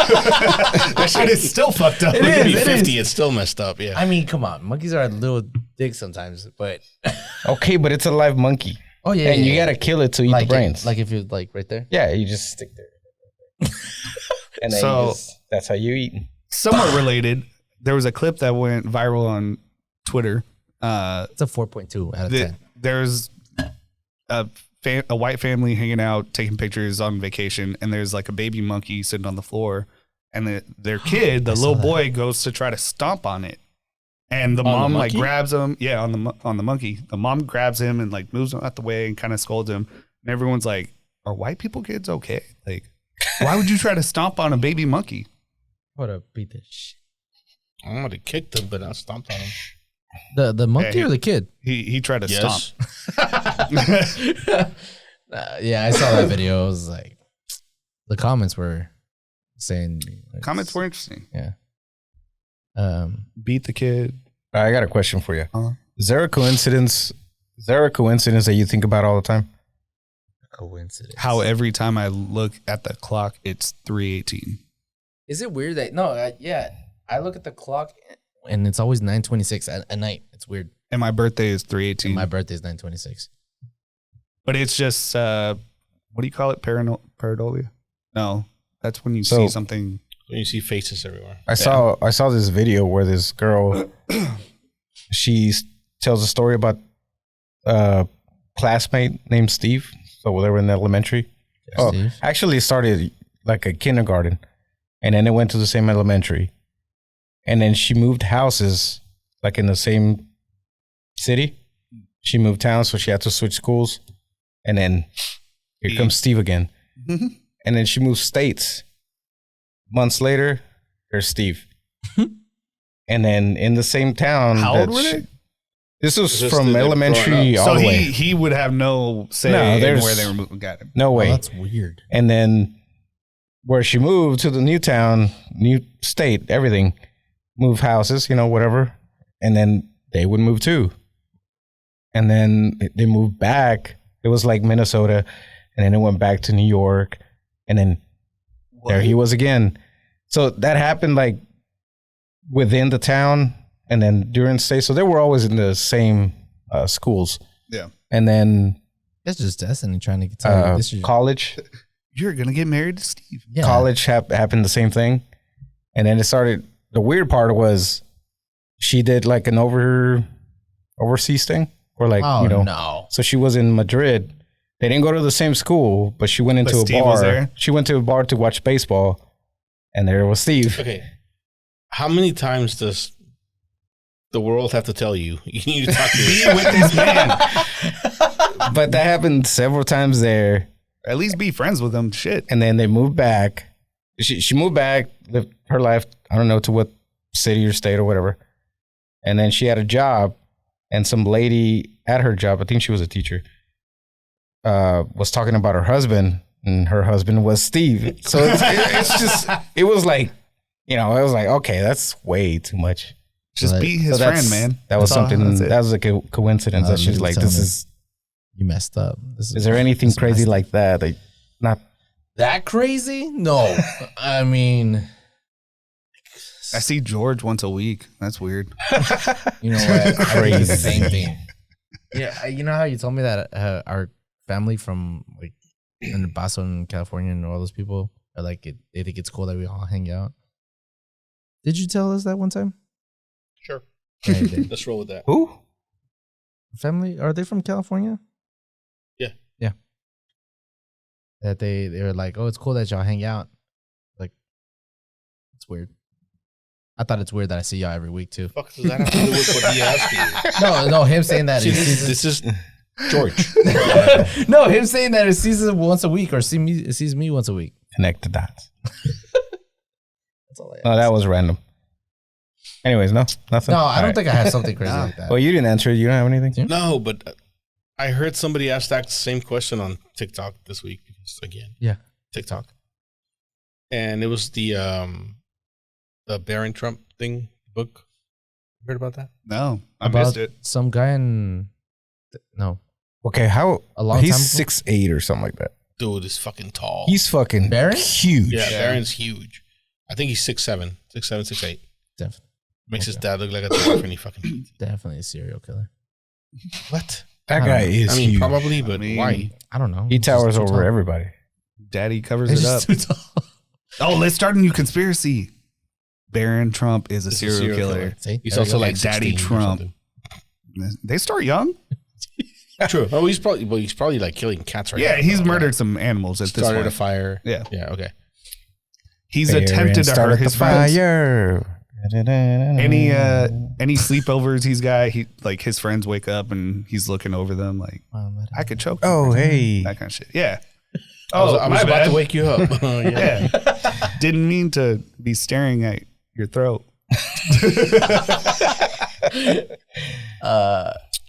That shit is still fucked up. It is. 50. It's still messed up. Yeah. I mean, come on. Monkeys are little dicks sometimes, but okay, but it's a live monkey. Oh yeah, and you gotta kill it to eat the brains. Like if you like right there. Yeah, you just stick there. And then that's how you eat. Somewhat related, there was a clip that went viral on Twitter. It's a 4.2 out of 10. There's a white family hanging out, taking pictures on vacation, and there's like a baby monkey sitting on the floor, and their kid, the little boy, goes to try to stomp on it, and the mom like grabs him. Yeah, on the monkey. The mom grabs him and like moves him out the way and kind of scolds him, and everyone's like, "Are white people kids okay? Like, why would you try to stomp on a baby monkey?" What a beat this shit. I'm gonna kick them, but I stomped on him. The monkey or the kid? He tried to stomp. Yeah, I saw that video. It was like the comments were saying Comments were interesting. Yeah. Beat the kid. I got a question for you. Is there a coincidence? Is there a coincidence that you think about all the time? Coincidence. How every time I look at the clock, it's 3:18. Is it weird that I look at the clock and it's always 9:26 at night. It's weird. And my birthday is 3:18. My birthday is 9:26. But it's just what do you call it? Pareidolia? No, that's when you see something. When you see faces everywhere. I saw this video where this girl she tells a story about a classmate named Steve. So they were in elementary. Steve. Actually, it started like a kindergarten, and then it went to the same elementary, and then she moved houses like in the same city. She moved towns, so she had to switch schools. And then here comes Steve again. And then she moved states. Months later, there's Steve. And then in the same town. How old were they? This was from elementary all the way. So he would have no say in where they were moving. Got him. No way. That's weird. And then where she moved to the new town, new state, everything, move houses, whatever. And then they would move too. And then they moved back. It was like Minnesota, and then it went back to New York, and then there he was again. So that happened like within the town, and then during stay. So they were always in the same schools. Yeah. And then that's just destiny trying to tell you this is college. You're gonna get married to Steve. Yeah. College happened the same thing, and then it started. The weird part was she did like an overseas thing. Or like, no. So she was in Madrid. They didn't go to the same school, but she went into a Steve bar. Was there? She went to a bar to watch baseball, and there was Steve. Okay. How many times does the world have to tell you you need to talk to Be with this man? But that happened several times there. At least be friends with him. Shit. And then they moved back. She moved back, lived her life, I don't know to what city or state or whatever. And then she had a job. And some lady at her job, I think she was a teacher, was talking about her husband, and her husband was Steve. So it's just, it was like, I was like, okay, that's way too much. Just be his friend, man. That was something, that was a coincidence that she's like, this is. You messed up. Is there anything crazy like that? Not that crazy? No. I mean. I see George once a week. That's weird. You know what? I do the same thing. Yeah, you know how you told me that our family from like in Paso in California and all those people are like they think it's cool that we all hang out. Did you tell us that one time? Sure. Yeah, Let's roll with that. Who? Family? Are they from California? Yeah. Yeah. That they were like, oh, it's cool that y'all hang out. Like, it's weird. I thought it's weird that I see y'all every week too. Fuck does that have to do with what he asked you? No, him saying that. See, this is George. No, him saying that he sees it once a week or sees me once a week. Connect the dots. That's all I asked. No, that was random. Anyways, nothing. No, I don't think I have something crazy like that. Well, you didn't answer it. You don't have anything? No, but I heard somebody ask that same question on TikTok this week. Because, again, TikTok. And it was the Barron Trump thing book. You heard about that? No, I missed it. Some guy in Okay, how a long time he's ago? 6'8" or something like that. Dude is fucking tall. He's fucking Barron? huge. Yeah, Barron's huge. I think he's 6'7", 6'8". Definitely. Makes his dad look like a dwarf and he fucking Definitely a serial killer. What? That guy is I mean, huge. probably, but why? I don't know. He towers over tall. everybody. Daddy covers He's it up. just too tall. Oh, let's start a new conspiracy. Barron Trump is a serial killer. See? He's There also you go. like Daddy 16 or Trump. something. They start young. True. Oh, he's probably like killing cats right now. Yeah, he's murdered some animals at this point. Started a fire. Yeah. Yeah. Okay. He's attempted to hurt his friends. Any sleepovers he's got, his friends wake up and he's looking over them like, I could choke. Oh, hey, that kind of shit. Yeah. I was about to wake you up. Yeah. Didn't mean to be staring at your throat.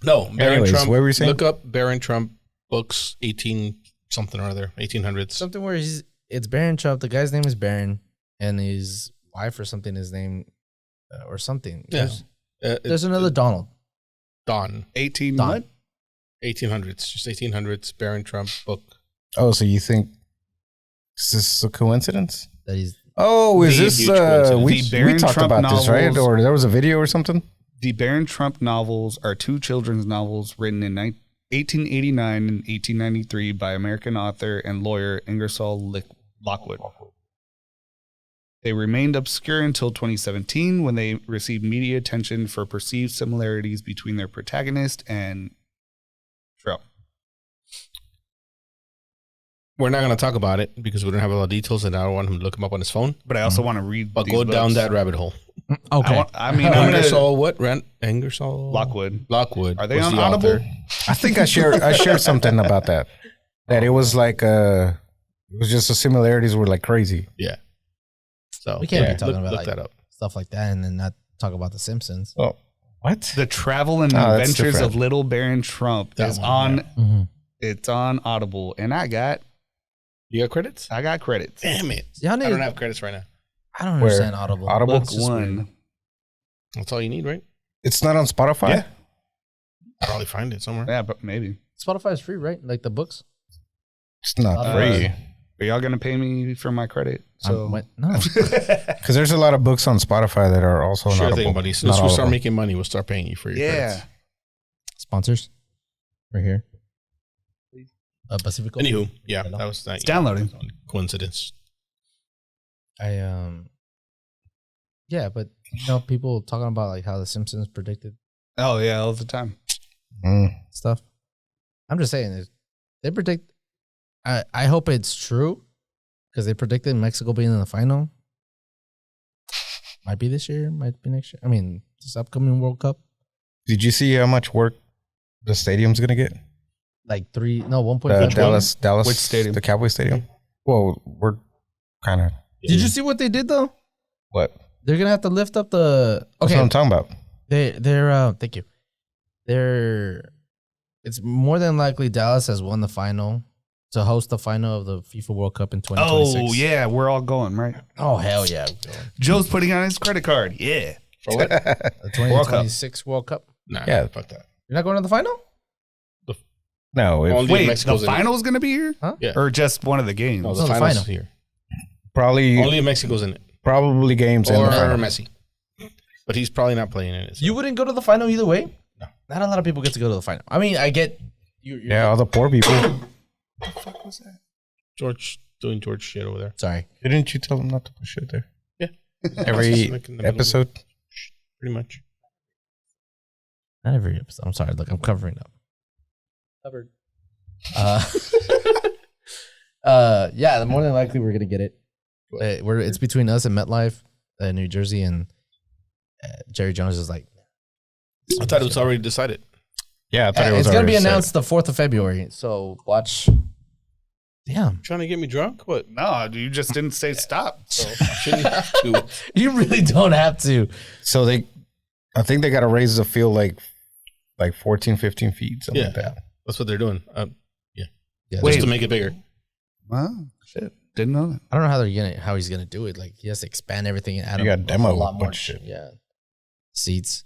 No, Baron Anyways, Trump. what were you saying? Look up Baron Trump books, 18 something or other, 1800s. Something where it's Baron Trump. The guy's name is Baron, and his wife or something is named or something. Yeah. There's another Donald. Don. 18 Don. what? 1800s, just 1800s Baron Trump book. Oh, so you think is this a coincidence? That he's Oh, is this we talked Trump about this, right? novels- Or there was a video or something? The Baron Trump novels are two children's novels written in 1889 and 1893 by American author and lawyer Ingersoll Lockwood. They remained obscure until 2017 when they received media attention for perceived similarities between their protagonist and Trump. We're not going to talk about it because we don't have a lot of details and I don't want him to look him up on his phone. But I also want to read But these go books. down that rabbit hole. okay. I'm gonna Ingersoll, what? Ingersoll? Lockwood. Lockwood. Are they was on the Audible? author. I think I shared something about that. That it was like it was just the similarities were like crazy. Yeah. So We can't be talking about look like that up. stuff like that and then not talk about The Simpsons. Oh, what? The Travel and that's Adventures different. of Little Baron Trump That is one, on. Mm-hmm. It's on Audible, and I got You got credits? credits. Damn it. Yeah, I don't have credits right now. I don't Where? understand Audible. Audible? Book one. That's all you need, right? It's not on Spotify? Yeah. Probably find it somewhere. Yeah, but maybe. Spotify is free, right? Like the books. It's not free. Are y'all gonna pay me for my credit? So No. Because there's a lot of books on Spotify that are also on Sure Audible. thing, buddy. As soon as Not we all start of them. making money, we'll start paying you for your credits. Sponsors. Right here. Pacifico. Anywho, yeah, that was that. It's downloading. Coincidence. Yeah, but people talking about like how the Simpsons predicted Oh yeah, all the time. stuff. I'm just saying, they predict. I hope it's true because they predicted Mexico being in the final. Might be this year, might be next year. I mean, this upcoming World Cup, Did you see how much work the stadium's gonna get? like 1.5. Dallas. Which stadium? The Cowboy Stadium. Well, we're kind of Did you see what they did though? what? They're gonna have to lift up the. That's what I'm talking about. They're thank you. It's more than likely Dallas has won the final to host the final of the FIFA World Cup in 2026. Oh yeah, we're all going, right? Oh hell yeah. Joe's putting on his credit card. Yeah. For what? The 2026 World Cup. Nah, Yeah. fuck that. You're not going to the final? No, Only Wait, Mexico's the in it. final's gonna be here? Huh? Yeah. Or just one of the games? No, No, the the finals final. here. probably Only Mexico's in it. probably games in Or the final. Messi. But he's probably not playing in it. So. You wouldn't go to the final either way? No. Not a lot of people get to go to the final. I mean, I get you. Yeah, all the poor people. What the fuck was that? George doing George shit over there. Sorry. Didn't you tell them not to push it there? Yeah. Every Just like in the middle of episode. it. Pretty much. Not every episode. I'm sorry. Look, I'm covering up. Covered. Yeah, more than likely we're gonna get it. It's between us and MetLife, New Jersey, and Jerry Jones is like. I thought it was already decided. Yeah, I thought it was It's gonna be already set. announced the 4th of February. So watch. Damn, Trying to get me drunk? What? No, you just didn't say stop. So Shouldn't have to. you really don't have to. So I think they got to raise the field like 14, 15 feet, something like that. That's what they're doing. Yeah, Wait. Just to make it bigger. wow, shit, didn't know that. I don't know how he's gonna do it. Like he has to expand everything and add You got demo a a lot more bunch of shit. Yeah, seats.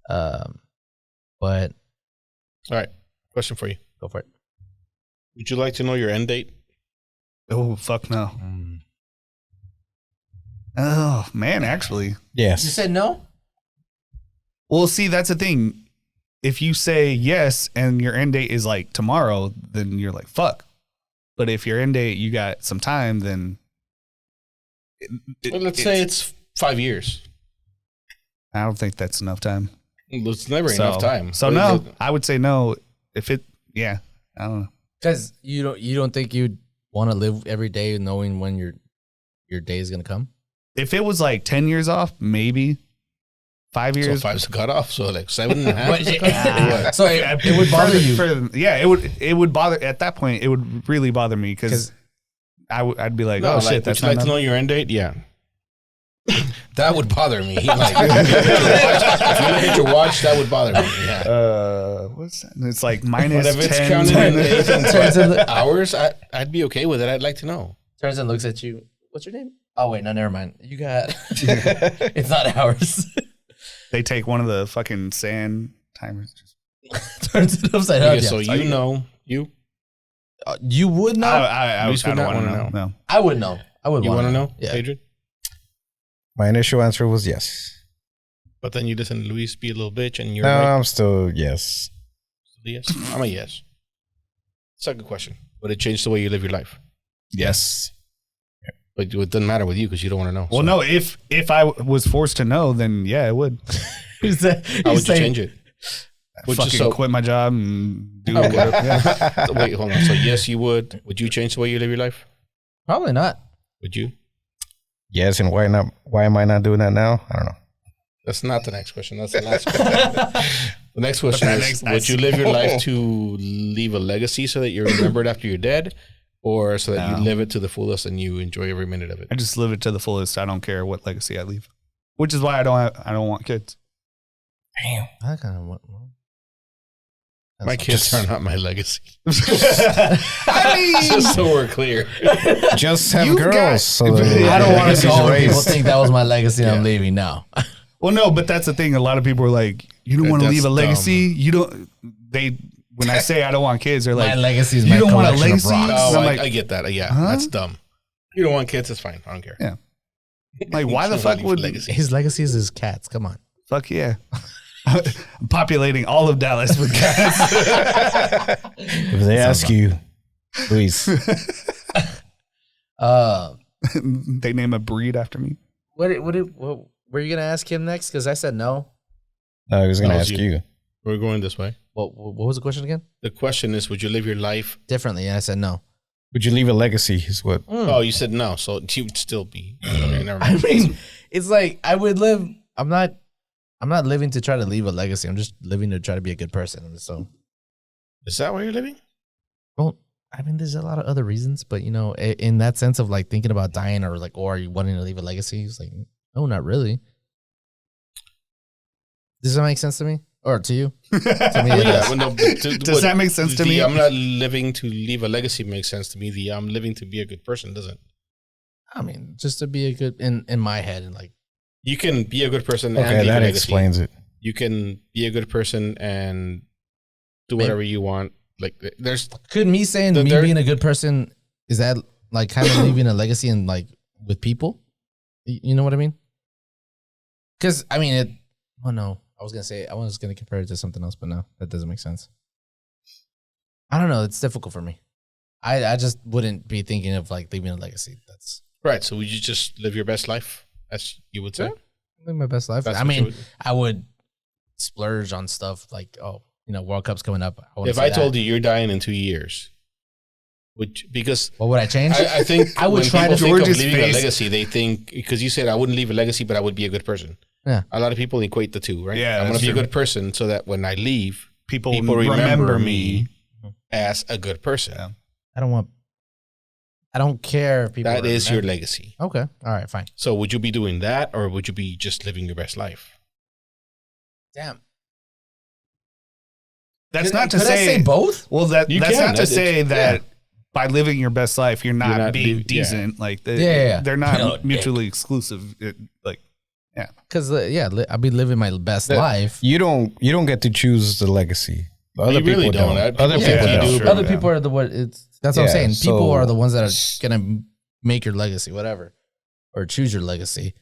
But All right. Question for you. go for it. Would you like to know your end date? Oh fuck no. Oh man, actually. You Yes. said no. Well, see, that's the thing. If you say yes and your end date is like tomorrow, then you're like fuck. But if your end date you got some time, then Well, let's say it's 5 years. I don't think that's enough time. There's never enough time. So no, I would say no. If it, I don't know. Because you don't think you'd want to live every day knowing when your day is gonna come? If it was like 10 years off, maybe 5 years. So 5's a cutoff. So like 7.5. So it would bother you. It would bother at that point. It would really bother me because I'd be like, no, oh shit, that's would you like to know your end date? Yeah. That would bother me. Like, if you look at your watch, that would bother me. Yeah. What's that? It's like minus but if 10. It's counted in hours, I'd be okay with it. I'd like to know. Turns and looks at you. What's your name? Oh wait, no, never mind. You got. It's not hours. They take one of the fucking sand timers. Turns it upside down. So you know you would know. I don't want to know. No. I would know. I would. You want to know, Yeah. Adrian? My initial answer was yes. But then you listen to Luis be a little bitch, and you're No, right. I'm still yes. Yes, I'm a yes. It's a good question. Would it change the way you live your life? Yes. But it doesn't matter with you because you don't want to know. Well, no. If I was forced to know, then yeah, it would. How would you change it? Would fucking quit my job and do whatever. Yeah. Wait, hold on. So yes, you would. Would you change the way you live your life? Probably not. Would you? Yes, and why not? Why am I not doing that now? I don't know. That's not the next question. That's the last question. The next question is, would you live your life to leave a legacy so that you're remembered after you're dead, or so that you live it to the fullest and you enjoy every minute of it? I just live it to the fullest. I don't care what legacy I leave, which is why I don't want kids. Damn. I kind of want. My kids are not my legacy. I mean, just so we're clear. Just have You girls. got- So I don't want to she's go. People raised. think that was my legacy. And I'm leaving now. well, no, but that's the thing. A lot of people are like, you don't want to That's leave a legacy. dumb. You don't. They when I say I don't want kids, they're My like, legacy is you my don't want a collection of legacy? rocks. Oh, I'm like, I get that. Yeah, huh? that's dumb. You don't want kids, it's fine. I don't care. Yeah. Like, why the fuck would legacy? His legacy is his cats. Come on. Fuck yeah. I'm populating all of Dallas with cats. If they ask you, Luis, They name a breed after me. What were you gonna ask him next? Because I said no. no, I was going to That ask was you. We're going this way. What was the question again? The question is, would you live your life? Differently, and I said no. Would you leave a legacy? Is what? Oh, you said no, so you'd still be. Okay, never I mind. mean, it's like I would live. I'm not living to try to leave a legacy. I'm just living to try to be a good person. So, Is that where you're living? well, I mean, there's a lot of other reasons, but you know, in that sense of like thinking about dying or like, or are you wanting to leave a legacy? It's like, no, not really. Does that make sense to me or to you? To me, it does. well, no, Does that make sense to me? I'm not living to leave a legacy makes sense to me. I'm living to be a good person doesn't. I mean, just to be a good in my head and like. You can be a good person and Okay, leave a that legacy. explains it. You can be a good person and do whatever you want. Like there's Could me saying me being a good person, is that like kind of leaving a legacy and like with people? You know what I mean? Because I mean, I was gonna compare it to something else, but no, that doesn't make sense. I don't know. It's difficult for me. I just wouldn't be thinking of like leaving a legacy. That's right. So would you just live your best life, as you would say? live my best life. That's I what you mean, would- I would splurge on stuff like, World Cup's coming up. If I told you you're dying in 2 years, because what would I change? I think I would when try people to think of George's leaving face. a legacy, they think because you said I wouldn't leave a legacy, but I would be a good person. Yeah. A lot of people equate the two, right? Yeah, I'm going that's to be true. a good person so that when I leave, People remember me as a good person. Yeah. I don't care if people. That is your remember. legacy. Okay. All right. Fine. So would you be doing that, or would you be just living your best life? Damn. That's not to Could I say both? Well, that's You not can. to say that Yeah. by living your best life, you're not being yeah. decent. Like, Yeah. they're not No, mutually exclusive. Because I'll be living my best life. You don't get to choose the legacy. Other You people really don't. Other People people think you don't. do. Other people are the what? That's what I'm Yeah, saying. People so- are the ones that are gonna make your legacy, whatever, or choose your legacy.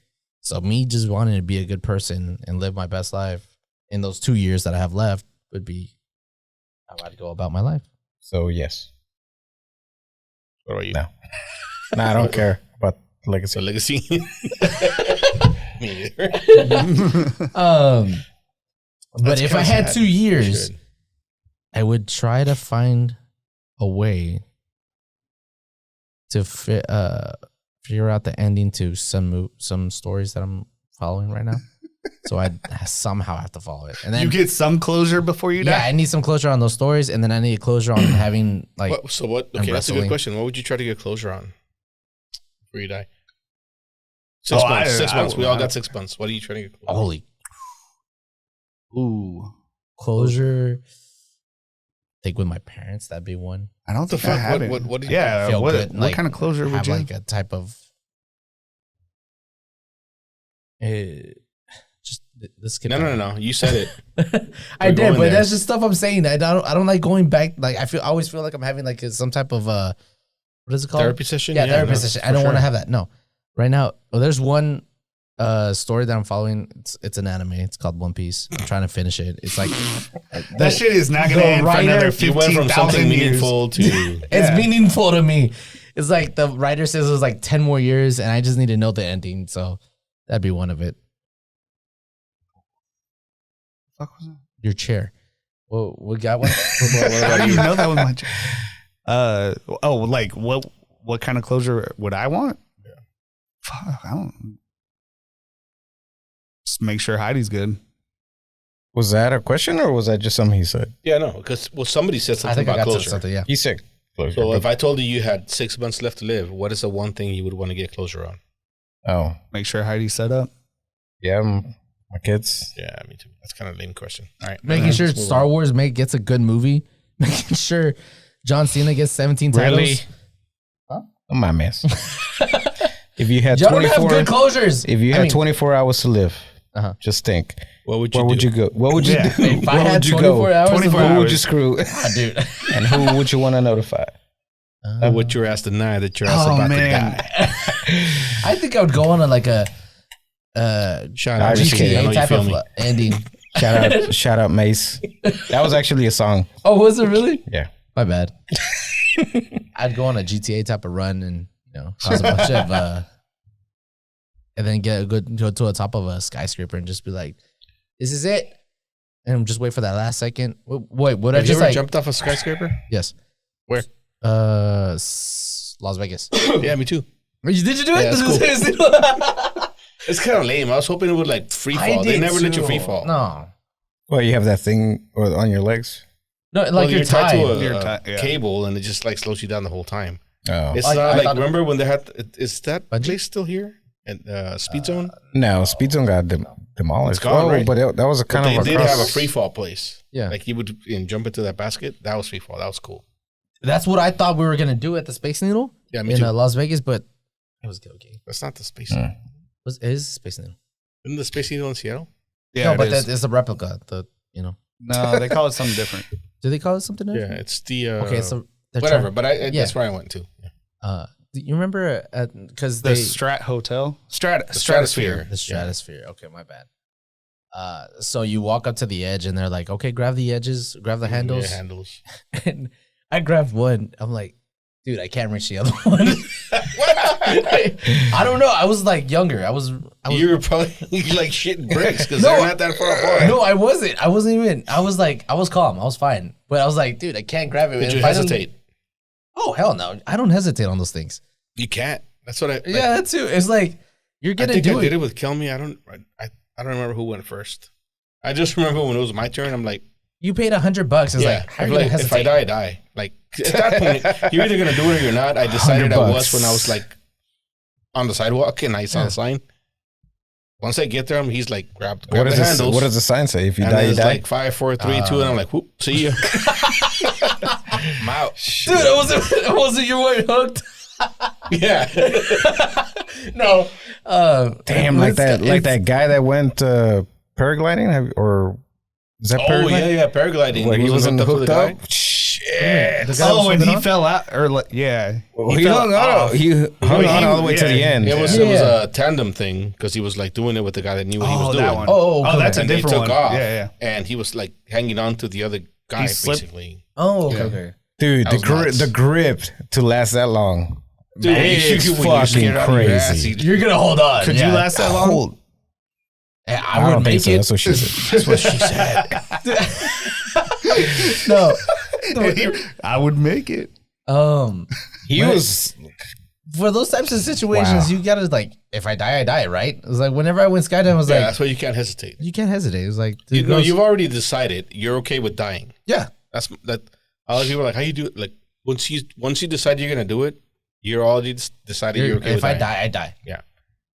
So me just wanting to be a good person and live my best life in those 2 years that I have left would be how I'd go about my life. So yes. What about you? No. No, I don't care about So legacy. legacy. Me either. But if I had 2 years, I would try to find a way to figure out the ending to some stories that I'm following right now. So I somehow have to follow it. And then you get some closure before you die? Yeah, I need some closure on those stories, and then I need closure on having like. Okay, that's a good question. What would you try to get closure on before you die? 6 months. 6 months. We all got 6 months. What are you trying to get closure? Holy. Ooh. Closure. I think with my parents, that'd be one. I don't think I have it. What do you yeah, what like, kind of closure would have you like a type of just this could No. You said it. I did, but that's just stuff I'm saying. I don't like going back. Like I always feel like I'm having like some type of what is it called? Therapy session? Yeah, therapy session. I don't want to have that. No. Right now, there's one story that I'm following. It's an anime. It's called One Piece. I'm trying to finish it. It's like that shit is not gonna end for another 15,000 meaningful to it's meaningful to me. It's like the writer says it was like 10 more years, and I just need to know the ending. So that'd be one of it. What was that? Your chair. Well, we got one. I didn't even know that was my chair. Like what kind of closure would I want? Yeah. Fuck, I don't. Just make sure Heidi's good. Was that a question or was that just something he said? Yeah, no, because somebody said something about closure. Something, yeah. He said closure. So if I told you had 6 months left to live, what is the one thing you would want to get closure on? Oh, make sure Heidi's set up. Yeah, my kids. Yeah, me too. That's kind of a lame question. All right, making sure Star Wars gets a good movie. Making sure John Cena gets 17 titles. Really? Huh? Oh, my mess. If you had Y'all don't have good closures. If you had 24 hours to live, just think. What would you Where do? would you go? What would you do? If I Where had would you 24 go? hours, 24 who hours. Who would you screw? Dude. And who would you want to notify? Would your ass deny that your ass about to die? I think I would go on a Shout out GTA type of ending. Shout out Mace. That was actually a song. Oh, was it really? Yeah. My bad. I'd go on a GTA type of run and cause a bunch of and then go to the top of a skyscraper and just be like, "This is it," and just wait for that last second. Wait, would I just ever jumped off a skyscraper? Yes. Where? Las Vegas. Yeah, me too. Did you do it? That's cool. It's kind of lame. I was hoping it would like free fall. They never let you free fall. No. Well, you have that thing on your legs. No, like you're tied to a cable, and it just like slows you down the whole time. Oh, it's not like remember when they had? Is that place still here? And Speed Zone? No, Speed Zone got demolished. It's gone, right? But that was a kind of. They did have a free fall place. Yeah, like you would jump into that basket. That was free fall. That was cool. That's what I thought we were gonna do at the Space Needle. Yeah, me in too. Las Vegas, but it was okay. That's not the Space Needle. It is Space Needle. Isn't the Space Needle in Seattle? Yeah, no, but it's a replica. No, they call it something different. Do they call it something different? Yeah, it's the okay. So whatever, but that's where I went to. Yeah. You remember because the Strat Hotel, Stratosphere. The Stratosphere. Yeah. Okay, my bad. So you walk up to the edge and they're like, "Okay, grab the edges, grab the handles." Yeah, handles. And I grabbed one. I'm like, dude, I can't reach the other one. I don't know. I was like younger. I was you were probably like shitting bricks because they're not that far apart. No, I wasn't. I wasn't even. I was calm. I was fine. But I was like, dude, I can't grab it. Did you hesitate? Oh, hell no. I don't hesitate on those things. You can't. That's what I. Like, yeah, that too. It's like, you're going to do it. I did it with Kill Me. I don't remember who went first. I just remember when it was my turn, I'm like. You paid $100. It's like, how are you going to hesitate? If I die, I die. Like, at that point, you're either going to do it or you're not. I decided I was when I was like on the sidewalk and I saw the sign. Once I get there, he's like, grab the handles. What does the sign say? If you die, you die? Like 5, 4, 3, 2, and I'm like, whoop, see ya. I'm out. Dude, it wasn't your way hooked. Yeah. No. Damn, like that guy that went paragliding or is that paragliding? Yeah, paragliding. Where he wasn't hooked up? Shit. And he fell out or he hung on all the way to the end. It was a tandem thing because he was like doing it with the guy that knew what he was doing. That one. Oh, that's a different one. Took off, yeah. And he was like hanging on to the other guy basically. Oh, okay. Dude, the grip to last that long. Dude, it's fucking crazy. You're gonna hold on. Could you last that long? I would make it. That's what she said. That's what she said. No, I would make it. He was for those types of situations. You gotta like, if I die, I die, right? It was like whenever I went skydiving, I was like, that's why you can't hesitate. You can't hesitate. It was like, you've already decided you're okay with dying. Yeah, that's that. A lot of people are like, how you do it? Like once you decide you're gonna do it, you're already decided you're okay. If I die, I die. Yeah.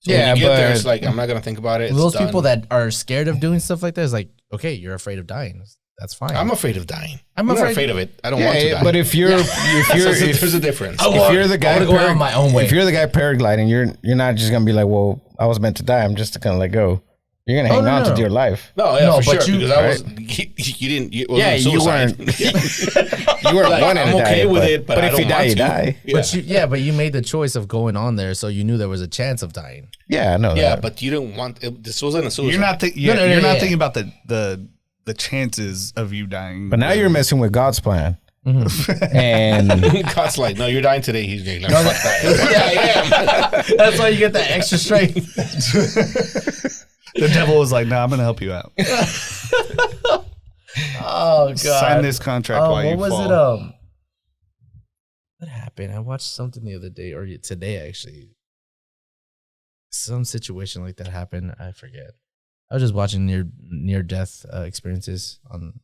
So when you get there, it's like I'm not gonna think about it. Those people that are scared of doing stuff like that is like, okay, you're afraid of dying. That's fine. I'm afraid of dying. I'm not afraid of it. I don't want to die. But if you're, there's a difference. If you're the guy, I want to go out my own way. If you're the guy paragliding, you're not just gonna be like, well, I was meant to die. I'm just gonna let go. You're gonna hang on to your life. No, for sure. Because I was, you didn't. You weren't. You weren't like, wanting to die. I'm okay with it, but if you die, you die. Yeah. But you made the choice of going on there, so you knew there was a chance of dying. Yeah, I know. Yeah, but you didn't want. This wasn't a suicide. You're not. You're not thinking about the chances of you dying. But now you're messing with God's plan. Mm-hmm. And God's like, no, you're dying today. He's like, no, fuck that. Yeah, I am. That's why you get that extra strength. The devil was like, "No, I'm going to help you out." Oh God! Sign this contract while you fall. What was it? What happened? I watched something the other day, or today actually. Some situation like that happened. I forget. I was just watching near death experiences on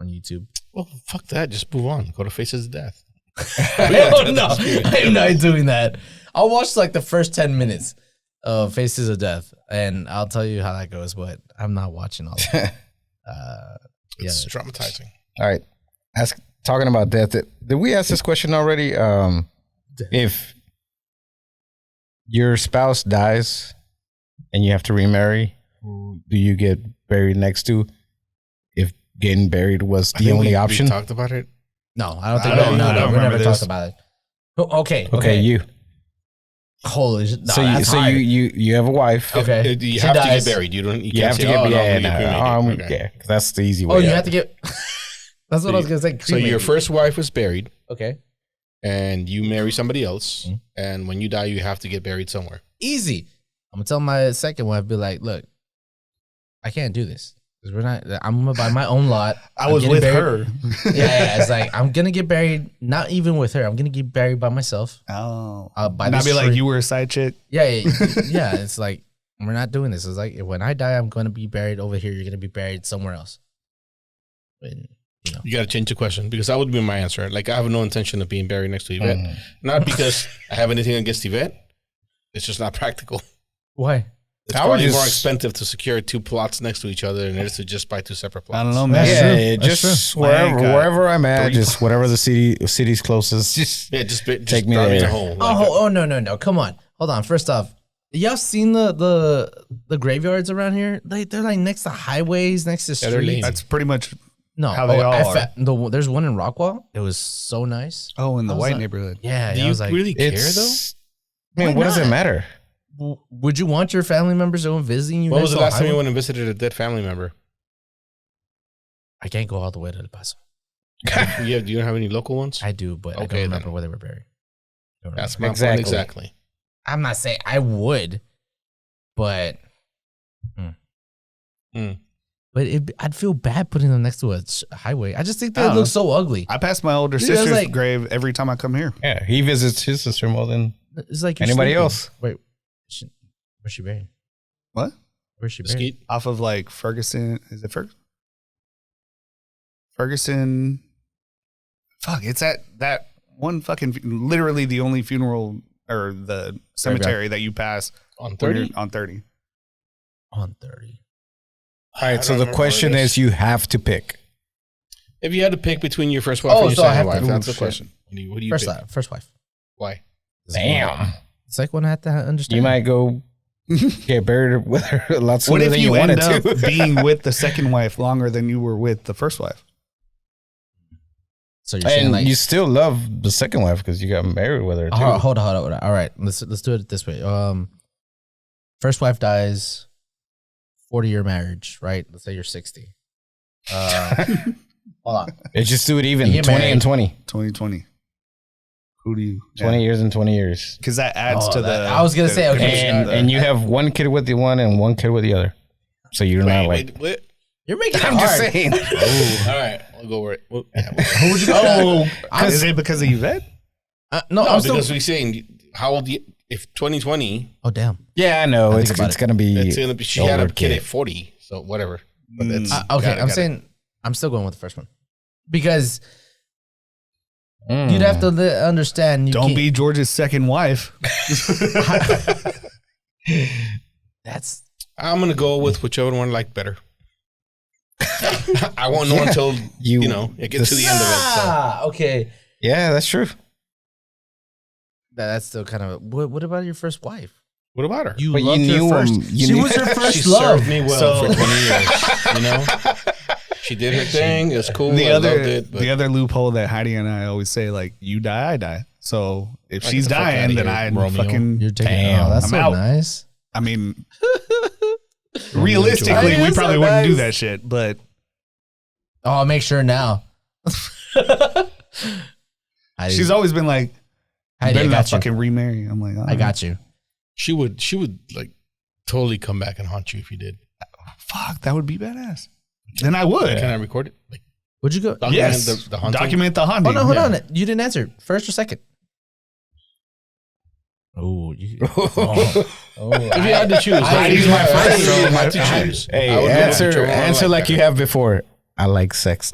YouTube. Well, fuck that. Just move on. Go to Faces of Death. Oh, no, I'm not doing that. I'll watch like the first 10 minutes of Faces of Death, and I'll tell you how that goes. But I'm not watching all of it. It's traumatizing. All right, talking about death. Did we ask this question already? If your spouse dies and you have to remarry, who do you get buried next to? If getting buried was the only option, we talked about it. No, I don't think. No, we never talked about it. Okay, you. Holy shit! No, so you have a wife. Okay, you have to get buried. You have to get buried. Yeah, that's the easy way. Oh, you have to get. That's what I was gonna say. So your first wife was buried. Okay. And you marry somebody else, and when you die, you have to get buried somewhere. Easy. I'm gonna tell my second wife, be like, look, I can't do this. I'm gonna buy my own lot. I was with her. Yeah. It's like I'm gonna get buried. Not even with her. I'm gonna get buried by myself. Oh. By and I'll be like, you were a side chick. Yeah. It's like we're not doing this. It's like when I die, I'm gonna be buried over here. You're gonna be buried somewhere else. And, you got to change the question, because that would be my answer. Like, I have no intention of being buried next to Yvette. Not because I have anything against Yvette. It's just not practical. Why? It's probably more expensive to secure 2 plots next to each other than it is to just buy 2 separate plots. I don't know, man. Yeah, just wherever I'm at, just whatever the city's closest. Just take me there. Home. Oh, no. Come on. Hold on. First off, y'all seen the graveyards around here? They're like next to highways, next to streets. That's pretty much how they all are. There's one in Rockwall. It was so nice. Oh, in the white neighborhood. Yeah. Do you really care though? Man, what does it matter? Would you want your family members to go visiting you? When was the last time you went and visited a dead family member? I can't go all the way to El Paso. Do you have any local ones? I do, but I don't remember where they were buried. That's my point exactly. I'm not saying I would, but but I'd feel bad putting them next to a highway. I just think they look so ugly. I pass my older sister's grave every time I come here. Yeah, he visits his sister more than it's like anybody else. Wait, where's she buried? What? Where's she buried? Mesquite? Off of like Ferguson. Is it Ferguson? Ferguson. Fuck, it's at that one fucking, literally the only funeral or the cemetery that you pass on 30? On 30. On 30. All right, so the question is, you have to pick. If you had to pick between your first wife and your second wife, that's the question. What do you pick? First wife. Why? Damn. It's like when I had to understand. You might go get buried with her a lot sooner than you wanted to. What if you end up being with the second wife longer than you were with the first wife? So you're saying like you still love the second wife because you got married with her too. Hold on. All right, let's do it this way. First wife dies, 40-year marriage, right? Let's say you're 60. Hold on. Let's just do it even. 20 and 20. 2020. Who do you? 20 years and 20 years. Because that adds to the. I was gonna say, okay, and you have one kid with the one and one kid with the other. So you're not like. Wait. You're making it I'm hard. just saying. All right, I'll go with it. Who would you go? Is it because of Yvette? No, I'm still. Because we're saying how old? If 2020. Oh damn. Yeah, I know. It's gonna be. She had a kid at 40, so whatever. But that's okay. I'm saying I'm still going with the first one because you'd have to understand. Don't be George's second wife. I'm gonna go with whichever one I like better. I won't know until it gets to the end of it. So. Okay. Yeah, that's true. That's still kind of. What about your first wife? What about her? You loved her first. She was her first she love. Served me well for 20 years. You know, she did her thing. It was cool. I loved it. But the other loophole that Heidi and I always say, like, you die, I die. So if she's the fuck dying, outta then here, I Romeo. fucking. You're taking. Damn. Oh, that's I'm so out. nice. I mean, realistically, we probably wouldn't do that shit. But Oh, I'll make sure now. she's always been like, Heidi, better I not got you. fucking remarry. I'm like, I got you. She would like totally come back and haunt you if you did. fuck, that would be badass. Then I would. Can I record it? Like, Would you go? document Yes. the haunting? Document the haunting. Oh no, hold on. You didn't answer. First or second? Oh, you. If you had to choose, Heidi's my first. If you had to choose. Hey, I would go with whichever one I answer like better. you have before. I like sex.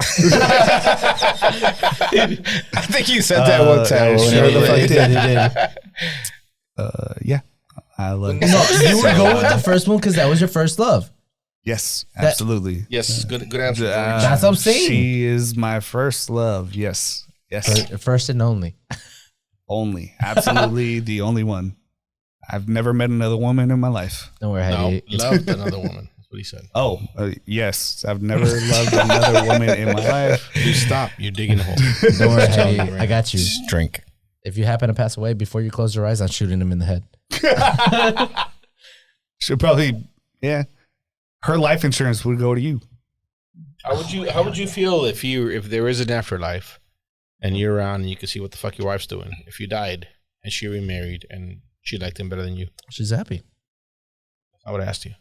I think you said that one time. sure the fuck did. did. Yeah. I love No, you would go with the first one because that was your first love. Yes, absolutely. Yes, good answer. George. That's what I'm saying. She is my first love. Yes. Yes. First and only. Only. Absolutely the only one. I've never met another woman in my life. Don't worry, No, Heidi. loved another woman. That's what he said. Oh, yes. I've never loved another woman in my life. You stop. You're digging a hole. Don't worry, Tell me Heidi. right I got you. Just drink. If you happen to pass away before you close your eyes, I'm shooting him in the head. Should probably, yeah. Her life insurance would go to you. How would you feel if there is an afterlife and you're around and you can see what the fuck your wife's doing? If you died and she remarried and she liked him better than you, She's happy. I would have asked you.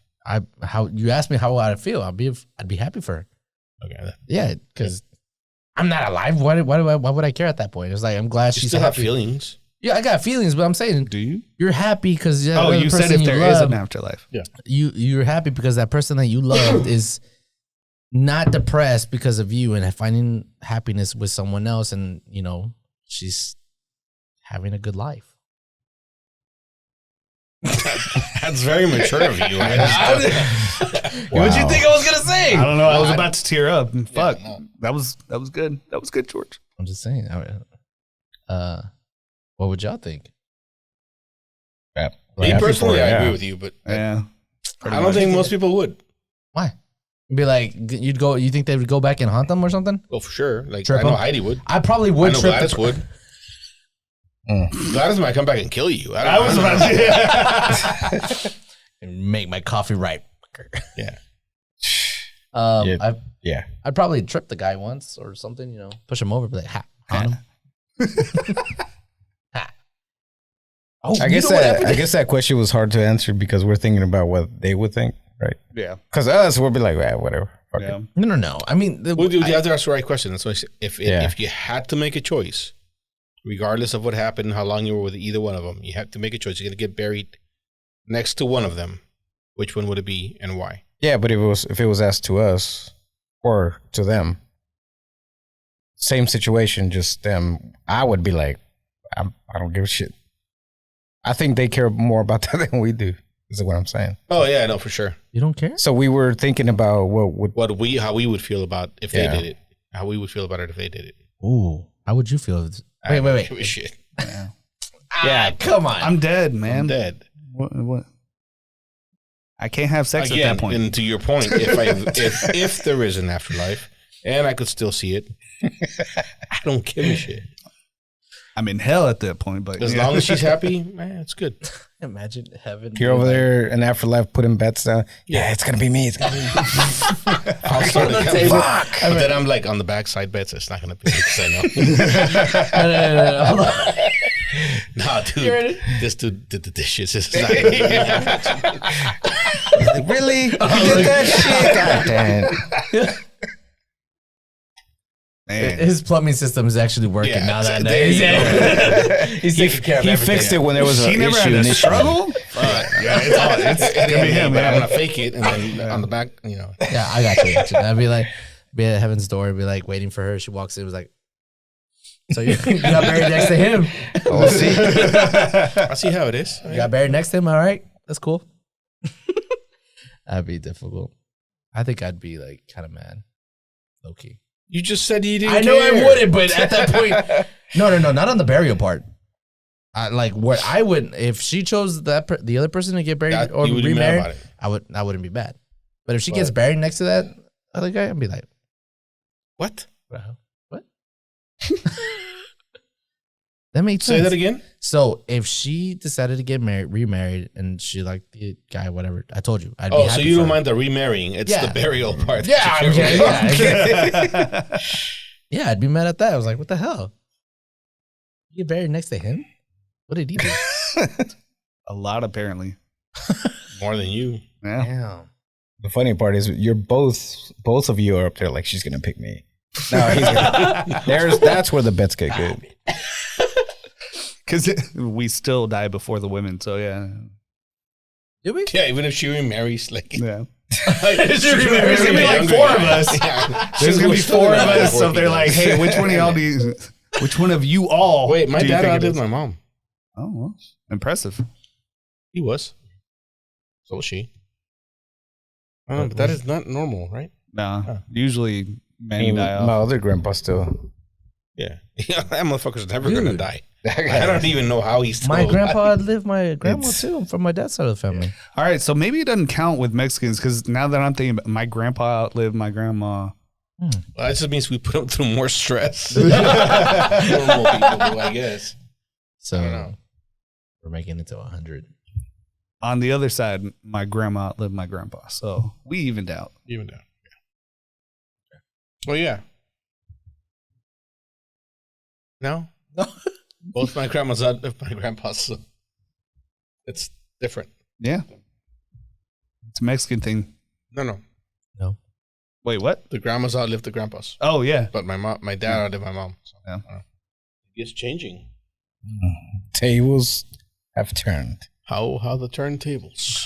You asked me how I'd feel. I'd be happy for her. Okay. Yeah, because I'm not alive. Why would I care at that point? It's like I'm glad You she's still have happy. feelings. Yeah, I got feelings, but I'm saying Do you? you're happy because Oh, you said if there is an afterlife. Yeah. you're happy because that person that you loved is not depressed because of you and finding happiness with someone else, and she's having a good life. That's very mature of you. What'd you think I was gonna say? I don't know. I was about to tear up. Fuck. no. That was good. That was good, George. I'm just saying. What would y'all think? Me personally, I agree with you, but Yeah. I don't think most people would. Why? Be like, you'd go. You think they would go back and haunt them or something? Well, for sure. Like Trip I know them? Heidi would. I probably I would know trip. Gladys would. Gladys might come back and kill you. I was about to And make my coffee right. Yeah. Yeah. I'd probably trip the guy once or something. Push him over, be like, ha, haunt him. Ha. Oh, I guess that question was hard to answer because we're thinking about what they would think, right? Yeah. Because us, we'll be like, whatever. Fuck Yeah. it. No. I mean, Well, you have to ask the right question. That's why I said, if you had to make a choice, regardless of what happened, how long you were with either one of them, you have to make a choice. You're going to get buried next to one of them. Which one would it be and why? Yeah, but if it was asked to us or to them, same situation, just them, I would be like, I don't give a shit. I think they care more about that than we do. Is what I'm saying. Oh yeah, no, for sure. you don't care? So we were thinking about How we would feel about if they did it. How we would feel about it if they did it. Ooh, how would you feel? I don't Wait. give a shit. Yeah, come on. I'm dead, man. I'm dead. What? I can't have sex Again, at that point. and to your point, if there is an afterlife and I could still see it, I don't give a shit. I'm in hell at that point, but As long as she's happy, man, it's good. Imagine heaven. You're over there in afterlife putting bets down. Yeah, it's gonna be me. It's gonna be me. I'll start the table. Fuck. But then I'm like on the backside bets. It's not gonna be because I know. No. Hold on. Nah, dude. This dude did the dishes. It's not gonna be like, really? You did that shit? God damn. Man. His plumbing system is actually working now that he's taking care of everything. He fixed it when there was an issue. He never had a struggle? It's gonna be him. I'm gonna fake it and then on the back, you know. Yeah, I got you. I'd be like, be at heaven's door and be like waiting for her. She walks in, was like, so you got buried next to him. We'll see. I see how it is. You got buried next to him. All right, that's cool. That'd be difficult. I think I'd be like kind of mad, low key. You just said you didn't. I know I wouldn't, but at that point, no, not on the burial part. Like what I would, if she chose the other person to get buried or remarried, I wouldn't be bad. But if she gets buried next to that other guy, I'd be like, what? What? That makes sense. Say that again. So if she decided to get remarried, and she liked the guy, whatever, I told you, I'd be happy. So you don't mind the remarrying? It's the burial part. Yeah, yeah, I'd be mad at that. I was like, what the hell? You get buried next to him? What did he do? A lot, apparently. More than you. Yeah. Damn. The funny part is you're both of you are up there like she's gonna pick me. No, he's gonna, that's where the bets get good. Because we still die before the women, so yeah. Do we? Yeah, even if she remarries, like yeah. There's gonna be like four of us. Yeah. There's gonna be four of us, so they're like, hey, which one of y'all do you? Which one of you all? Wait, my dad outlived my mom. Oh, well, impressive. He was. So was she. But that is not normal, right? No, usually men die off. My other grandpa still. Yeah, that motherfucker's never gonna die. I don't even know how he's still my alive. grandpa outlived my grandma too, from my dad's side of the family. All right, so maybe it doesn't count with Mexicans because now that I'm thinking about my grandpa outlived my grandma. Well, that just means we put them through more stress. Normal people do, I guess. So I don't know. We're making it to 100. On the other side, my grandma outlived my grandpa, so we evened out. Yeah. Well, yeah. No. Both my grandmas outlived my grandpas, so it's different. Yeah. It's a Mexican thing. No. Wait, what? The grandmas outlived the grandpas. Oh, yeah. But my dad outlived my mom. So, yeah. It's changing. Tables have turned. How the turntables.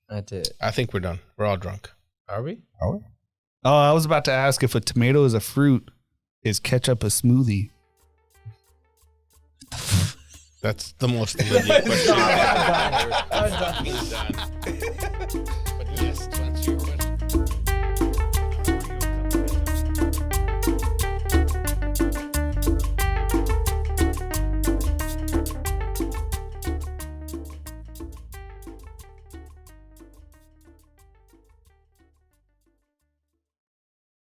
That's it. I think we're done. We're all drunk. Are we? Oh, I was about to ask if a tomato is a fruit, is ketchup a smoothie? That's the most legit question. I'm done. But yes,